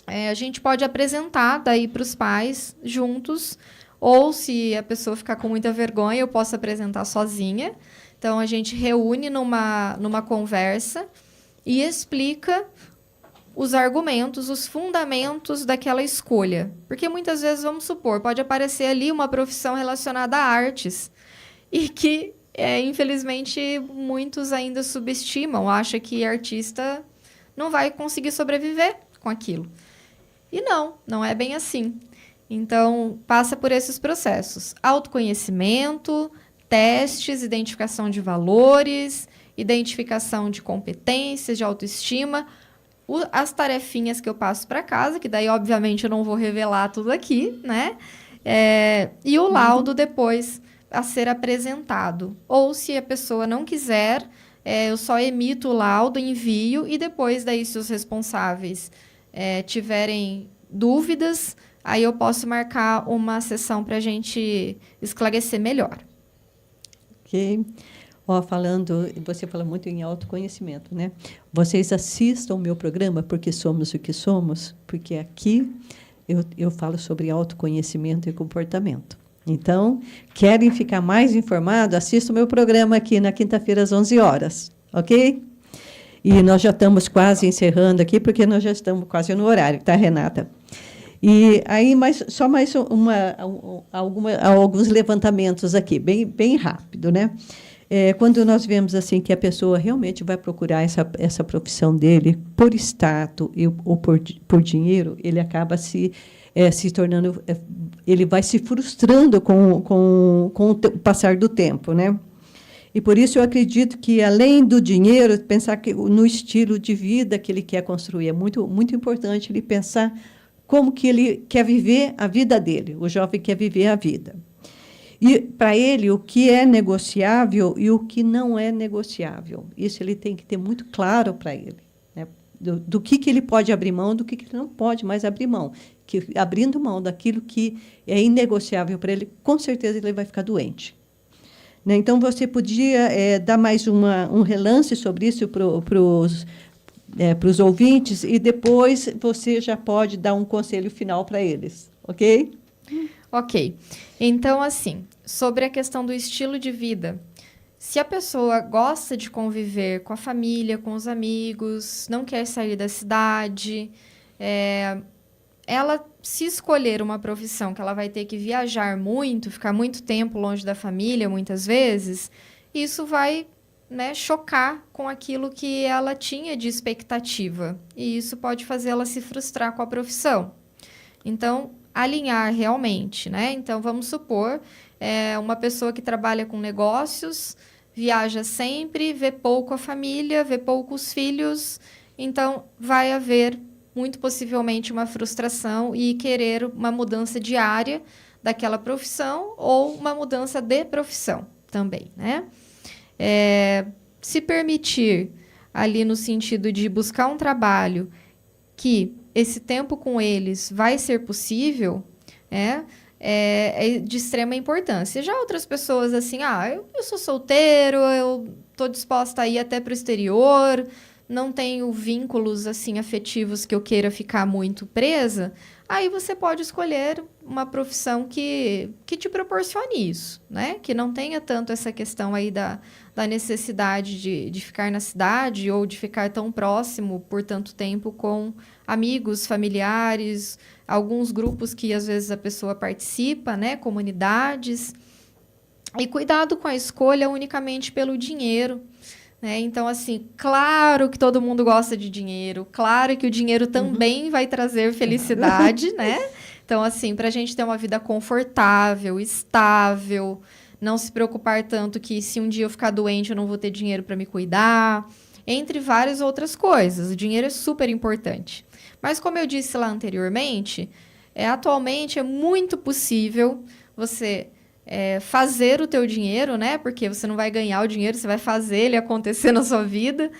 a gente pode apresentar daí para os pais juntos, ou se a pessoa ficar com muita vergonha, eu posso apresentar sozinha. Então, a gente reúne numa conversa e explica os argumentos, os fundamentos daquela escolha. Porque muitas vezes, vamos supor, pode aparecer ali uma profissão relacionada a artes e que, infelizmente, muitos ainda subestimam, acham que artista não vai conseguir sobreviver com aquilo. E não é bem assim. Então, passa por esses processos. Autoconhecimento, testes, identificação de valores, identificação de competências, de autoestima, as tarefinhas que eu passo para casa, que daí, obviamente, eu não vou revelar tudo aqui, né? E o laudo depois a ser apresentado. Ou, se a pessoa não quiser, eu só emito o laudo, envio, e depois, daí, se os responsáveis tiverem dúvidas, aí eu posso marcar uma sessão para a gente esclarecer melhor. Ok. Você fala muito em autoconhecimento, né? Vocês assistam o meu programa Porque Somos o que Somos, porque aqui eu falo sobre autoconhecimento e comportamento. Então, querem ficar mais informados? Assistam o meu programa aqui na quinta-feira às 11 horas, ok? E nós já estamos quase encerrando aqui, porque nós já estamos quase no horário, tá, Renata? E aí, só mais alguns levantamentos aqui, bem rápido, né? Quando nós vemos assim que a pessoa realmente vai procurar essa profissão dele por status ou por dinheiro, ele acaba se tornando, ele vai se frustrando com o passar do tempo, né? E por isso eu acredito que, além do dinheiro, pensar no estilo de vida que ele quer construir. É muito, muito importante ele pensar como que ele quer viver a vida dele. O jovem quer viver a vida. E, para ele, o que é negociável e o que não é negociável. Isso ele tem que ter muito claro para ele, né? Do que ele pode abrir mão, do que ele não pode mais abrir mão. Que, abrindo mão daquilo que é inegociável para ele, com certeza ele vai ficar doente. Né? Então, você podia dar mais um relance sobre isso para os ouvintes, e depois você já pode dar um conselho final para eles, ok? Ok. Então, assim, sobre a questão do estilo de vida, se a pessoa gosta de conviver com a família, com os amigos, não quer sair da cidade, ela, se escolher uma profissão que ela vai ter que viajar muito, ficar muito tempo longe da família, muitas vezes, isso vai, né, chocar com aquilo que ela tinha de expectativa. E isso pode fazer ela se frustrar com a profissão. Então, alinhar realmente, né? Então, vamos supor, uma pessoa que trabalha com negócios, viaja sempre, vê pouco a família, vê poucos filhos, então vai haver, muito possivelmente, uma frustração e querer uma mudança diária daquela profissão ou uma mudança de profissão também, né? Se permitir, ali no sentido de buscar um trabalho que esse tempo com eles vai ser possível, é de extrema importância. Já outras pessoas, assim, eu sou solteiro, eu estou disposta a ir até para o exterior, não tenho vínculos assim afetivos que eu queira ficar muito presa, aí você pode escolher uma profissão que te proporcione isso, né? Que não tenha tanto essa questão aí da necessidade de ficar na cidade ou de ficar tão próximo por tanto tempo com amigos, familiares, alguns grupos que às vezes a pessoa participa, né? Comunidades. E cuidado com a escolha unicamente pelo dinheiro. Então, assim, claro que todo mundo gosta de dinheiro, claro que o dinheiro também vai trazer felicidade, né? Então, assim, para a gente ter uma vida confortável, estável, não se preocupar tanto que se um dia eu ficar doente eu não vou ter dinheiro para me cuidar, entre várias outras coisas. O dinheiro é super importante. Mas, como eu disse lá anteriormente, atualmente é muito possível você... fazer o teu dinheiro, né? Porque você não vai ganhar o dinheiro, você vai fazer ele acontecer na sua vida.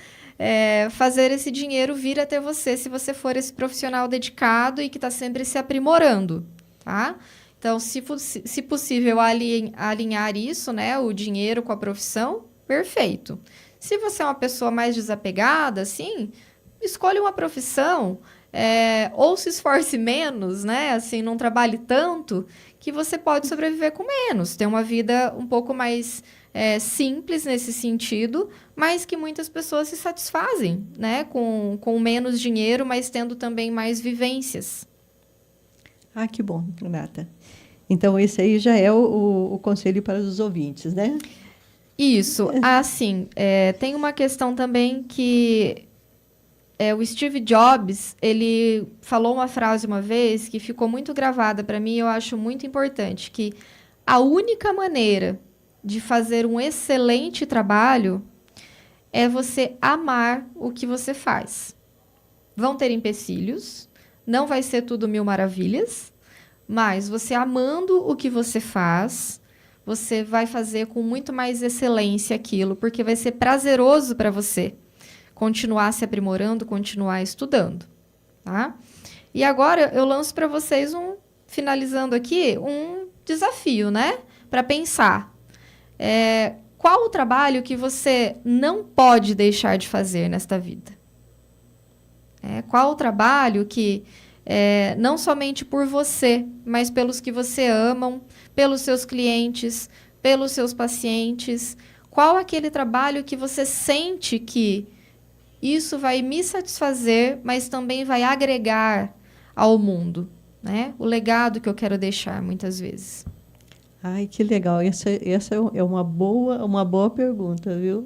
Fazer esse dinheiro vir até você, se você for esse profissional dedicado e que está sempre se aprimorando, tá? Então, se possível, alinhar isso, né? O dinheiro com a profissão, perfeito. Se você é uma pessoa mais desapegada, assim, escolha uma profissão, ou se esforce menos, né? Assim, não trabalhe tanto, que você pode sobreviver com menos, ter uma vida um pouco mais simples nesse sentido, mas que muitas pessoas se satisfazem, né? Com menos dinheiro, mas tendo também mais vivências. Ah, que bom, Renata. Então, esse aí já é o conselho para os ouvintes, né? Isso. Assim, tem uma questão também que... o Steve Jobs, ele falou uma frase uma vez que ficou muito gravada para mim e eu acho muito importante, que a única maneira de fazer um excelente trabalho é você amar o que você faz. Vão ter empecilhos, não vai ser tudo mil maravilhas, mas você amando o que você faz, você vai fazer com muito mais excelência aquilo, porque vai ser prazeroso para você continuar se aprimorando, continuar estudando, tá? E agora eu lanço para vocês finalizando aqui, um desafio, né? Para pensar. Qual o trabalho que você não pode deixar de fazer nesta vida? Qual o trabalho que, não somente por você, mas pelos que você amam, pelos seus clientes, pelos seus pacientes, qual aquele trabalho que você sente que isso vai me satisfazer, mas também vai agregar ao mundo, né? O legado que eu quero deixar, muitas vezes. Ai, que legal. Essa é uma boa pergunta, viu?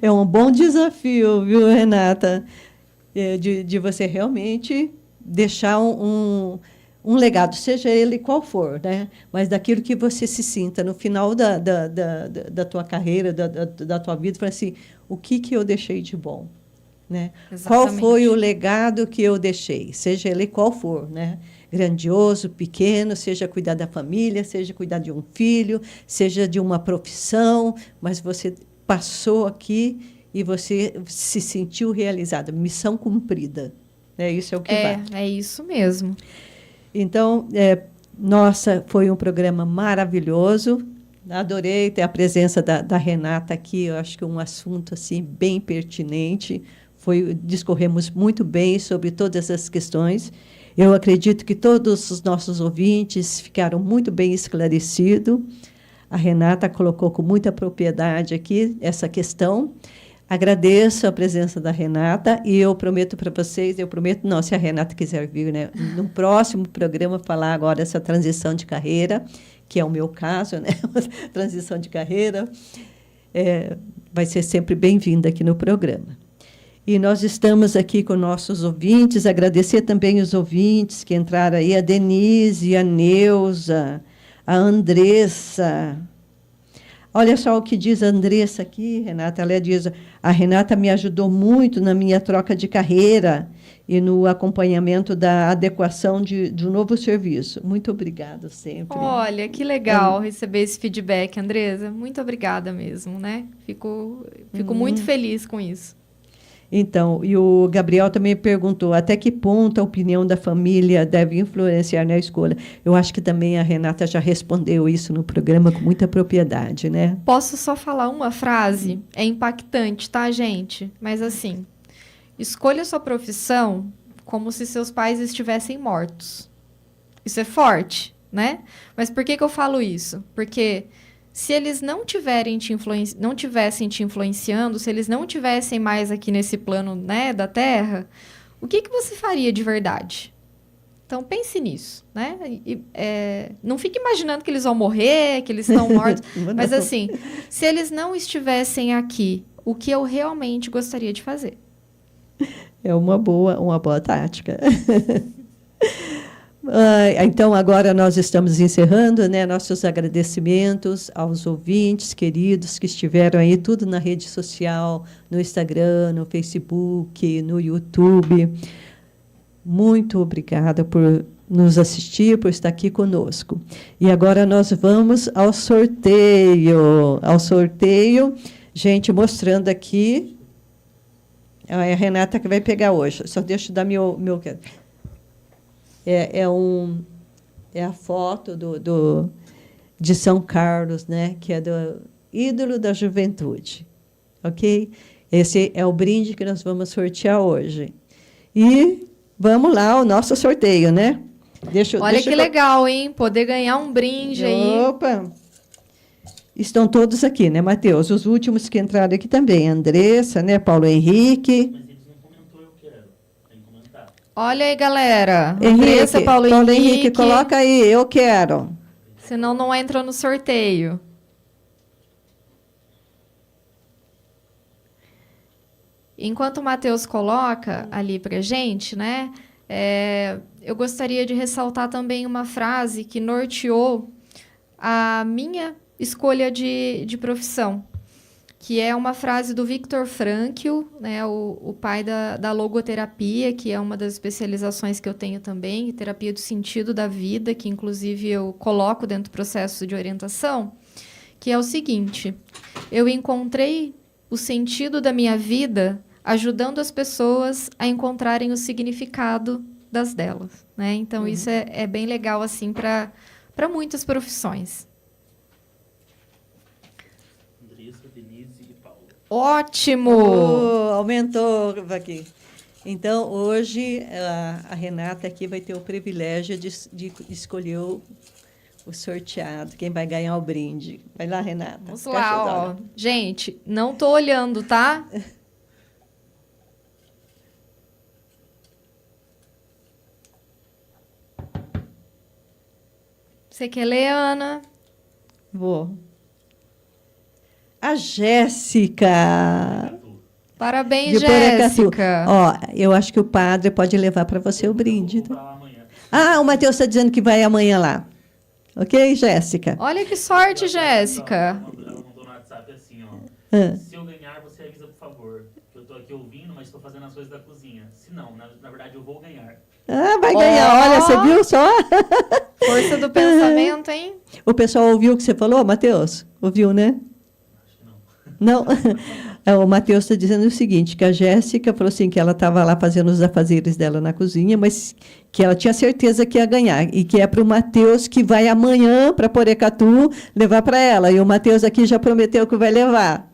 É um bom desafio, viu, Renata? De você realmente deixar um legado, seja ele qual for, né? Mas daquilo que você se sinta no final da tua carreira, da tua vida, fala assim, o que eu deixei de bom? Né? Qual foi o legado que eu deixei? Seja ele qual for, né? Grandioso, pequeno, seja cuidar da família, seja cuidar de um filho, seja de uma profissão, mas você passou aqui e você se sentiu realizada, missão cumprida. Isso é o que vale. É isso mesmo. Então, nossa, foi um programa maravilhoso. Adorei ter a presença da Renata aqui. Eu acho que é um assunto assim, bem pertinente. Discorremos muito bem sobre todas as questões. Eu acredito que todos os nossos ouvintes ficaram muito bem esclarecidos. A Renata colocou com muita propriedade aqui essa questão. Agradeço a presença da Renata e eu prometo para vocês, se a Renata quiser vir, né, no próximo programa falar agora dessa transição de carreira, que é o meu caso, né, transição de carreira, vai ser sempre bem-vinda aqui no programa. E nós estamos aqui com nossos ouvintes, agradecer também os ouvintes que entraram aí, a Denise, a Neuza, a Andressa. Olha só o que diz a Andressa aqui, Renata. Ela diz, a Renata me ajudou muito na minha troca de carreira e no acompanhamento da adequação de um novo serviço. Muito obrigada sempre. Olha, que legal receber esse feedback, Andressa. Muito obrigada mesmo, né? Fico muito feliz com isso. Então, e o Gabriel também perguntou até que ponto a opinião da família deve influenciar na escolha. Eu acho que também a Renata já respondeu isso no programa com muita propriedade, né? Posso só falar uma frase? É impactante, tá, gente? Mas, assim, escolha sua profissão como se seus pais estivessem mortos. Isso é forte, né? Mas por que eu falo isso? Porque se eles não tivessem te influenciando, se eles não tivessem mais aqui nesse plano, né, da Terra, o que você faria de verdade? Então, pense nisso, né? Não fique imaginando que eles vão morrer, que eles estão mortos. Mas, assim, se eles não estivessem aqui, o que eu realmente gostaria de fazer? É uma boa tática. Então, agora nós estamos encerrando, né, nossos agradecimentos aos ouvintes queridos que estiveram aí, tudo na rede social, no Instagram, no Facebook, no YouTube. Muito obrigada por nos assistir, por estar aqui conosco. E agora nós vamos ao sorteio. Gente, mostrando aqui. É a Renata que vai pegar hoje. Só deixa eu dar meu é a foto de São Carlos, né, que é do ídolo da juventude. Ok? Esse é o brinde que nós vamos sortear hoje. E vamos lá, o nosso sorteio, né? Olha que legal, hein? Poder ganhar um brinde aí. Opa! Estão todos aqui, né, Matheus? Os últimos que entraram aqui também. Andressa, né? Paulo Henrique. Mas eles não comentou, eu quero. Tem que comentar. Olha aí, galera. Henrique, Andressa, Paulo Henrique. Coloca aí, eu quero. Senão não entra no sorteio. Enquanto o Matheus coloca ali para gente, né? Eu gostaria de ressaltar também uma frase que norteou a minha escolha de profissão, que é uma frase do Viktor Frankl, né, o pai da logoterapia, que é uma das especializações que eu tenho também, terapia do sentido da vida, que inclusive eu coloco dentro do processo de orientação, que é o seguinte: eu encontrei o sentido da minha vida ajudando as pessoas a encontrarem o significado das delas, né? Então, isso é bem legal, assim, para muitas profissões. Andressa, Denise e Paula. Ótimo! Aumentou aqui. Então, hoje, a Renata aqui vai ter o privilégio de escolher o sorteado, quem vai ganhar o brinde. Vai lá, Renata. Vamos lá, ó. Gente, não tô olhando, tá? Você quer ler, Ana? Vou. A Jéssica. Parabéns, de Porecatu. Jéssica. Ó, eu acho que o padre pode levar para você o brinde. Vou falar amanhã. Ah, o Matheus está dizendo que vai amanhã lá. Ok, Jéssica? Olha que sorte, Jéssica. Ela mandou no WhatsApp assim, ó. Se eu ganhar, você avisa, por favor. Que eu tô aqui ouvindo, mas estou fazendo as coisas da cozinha. Se não, na verdade, eu vou ganhar. Ah, vai ganhar. Olha, você viu só? Força do pensamento, hein? O pessoal ouviu o que você falou, Matheus? Ouviu, né? Acho que não. Não? O Matheus está dizendo o seguinte, que a Jéssica falou assim, que ela estava lá fazendo os afazeres dela na cozinha, mas que ela tinha certeza que ia ganhar, e que é para o Matheus que vai amanhã para Porecatu levar para ela. E o Matheus aqui já prometeu que vai levar.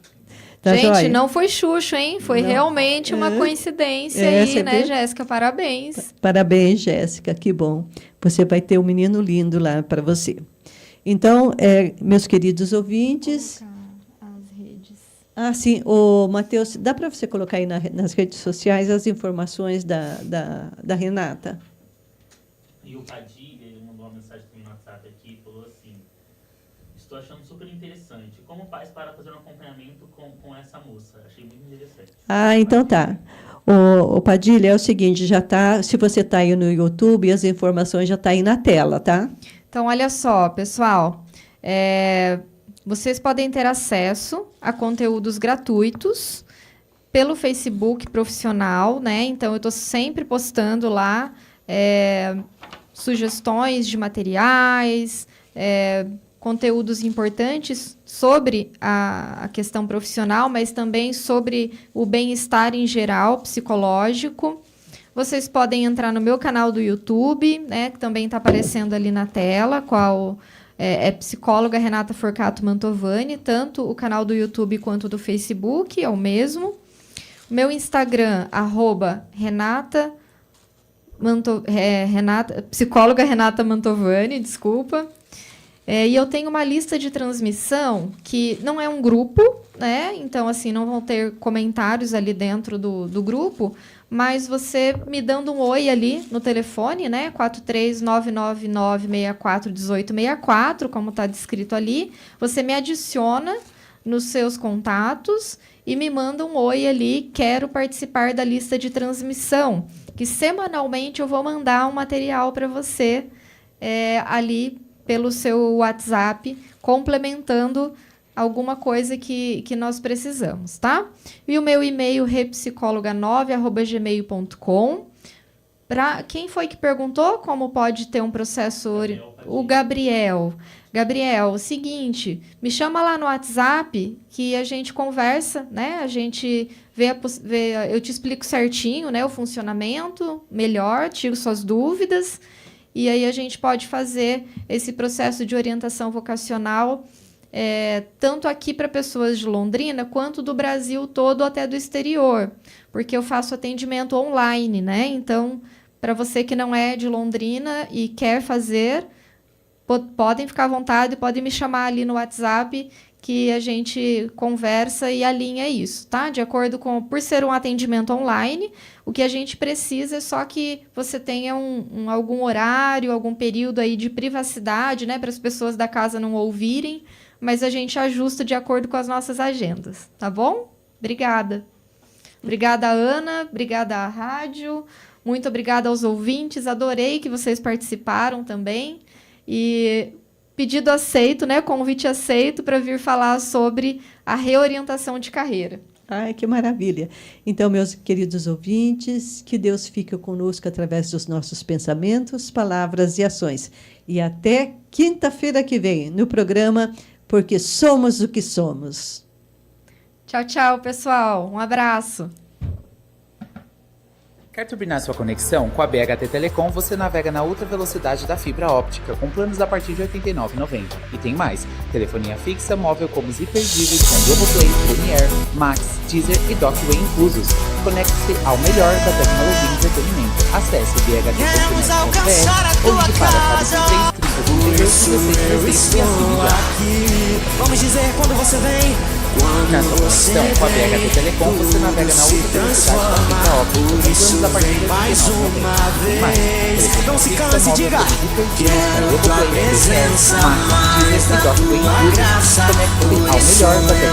Tá, gente, joia? não foi Xuxa, hein? Foi realmente uma coincidência aí, né, Jéssica? Parabéns. Parabéns, Jéssica, que bom. Você vai ter um menino lindo lá para você. Então, meus queridos ouvintes... As redes. Ah, sim. O Matheus, dá para você colocar aí nas redes sociais as informações da Renata? E o Padilha, ele mandou uma mensagem para mim no WhatsApp aqui e falou assim: estou achando super interessante. Como pais para fazer um acompanhamento com essa moça? Achei muito interessante. Ah, então tá. O Padilha, é o seguinte, já tá, se você está aí no YouTube, as informações já estão aí na tela, tá? Então, olha só, pessoal. Vocês podem ter acesso a conteúdos gratuitos pelo Facebook profissional, né? Então, eu estou sempre postando lá sugestões de materiais, conteúdos importantes sobre a questão profissional, mas também sobre o bem-estar em geral, psicológico. Vocês podem entrar no meu canal do YouTube, né, que também está aparecendo ali na tela, qual é psicóloga Renata Forcato Mantovani, tanto o canal do YouTube quanto do Facebook, é o mesmo. Meu Instagram, psicóloga Renata Mantovani, desculpa. E eu tenho uma lista de transmissão que não é um grupo, né? Então, assim, não vão ter comentários ali dentro do grupo, mas você me dando um oi ali no telefone, né? 43999641864, como está descrito ali, você me adiciona nos seus contatos e me manda um oi ali, quero participar da lista de transmissão, que semanalmente eu vou mandar um material para você ali pelo seu WhatsApp, complementando alguma coisa que nós precisamos, tá? E o meu e-mail, repsicologa9@gmail.com. Para quem foi que perguntou como pode ter um processo... O Gabriel. Gabriel, seguinte, me chama lá no WhatsApp que a gente conversa, né? A gente eu te explico certinho, né, o funcionamento melhor, tiro suas dúvidas, e aí a gente pode fazer esse processo de orientação vocacional tanto aqui para pessoas de Londrina, quanto do Brasil todo até do exterior, porque eu faço atendimento online, né? Então, para você que não é de Londrina e quer fazer, podem ficar à vontade, podem me chamar ali no WhatsApp, que a gente conversa e alinha isso, tá? De acordo com... Por ser um atendimento online, o que a gente precisa é só que você tenha algum horário, algum período aí de privacidade, né? Para as pessoas da casa não ouvirem, mas a gente ajusta de acordo com as nossas agendas, tá bom? Obrigada. Obrigada, Ana. Obrigada à rádio. Muito obrigada aos ouvintes. Adorei que vocês participaram também. E pedido aceito, né? Convite aceito para vir falar sobre a reorientação de carreira. Ai, que maravilha. Então, meus queridos ouvintes, que Deus fique conosco através dos nossos pensamentos, palavras e ações. E até quinta-feira que vem, no programa Porque Somos o que Somos. Tchau, tchau, pessoal. Um abraço. Quer turbinar sua conexão? Com a BHT Telecom você navega na ultra velocidade da fibra óptica, com planos a partir de R$ 89,90. E tem mais, telefonia fixa, móvel como Ziperdíveis com Globoplay, Premiere, Max, Deezer e Docway inclusos. Conecte-se ao melhor da tecnologia e entretenimento. Acesse bht.net.br ou ligue para 43 30 e assine já. Vamos dizer quando você vem. Caso conexão com a BHT Telecom, você navega na ultra velocidade da fibra óptica, com planos a partir de Mais uma vez, não se canse e diga: quero tua presença, mais uma graça, ao melhor da tecnologia.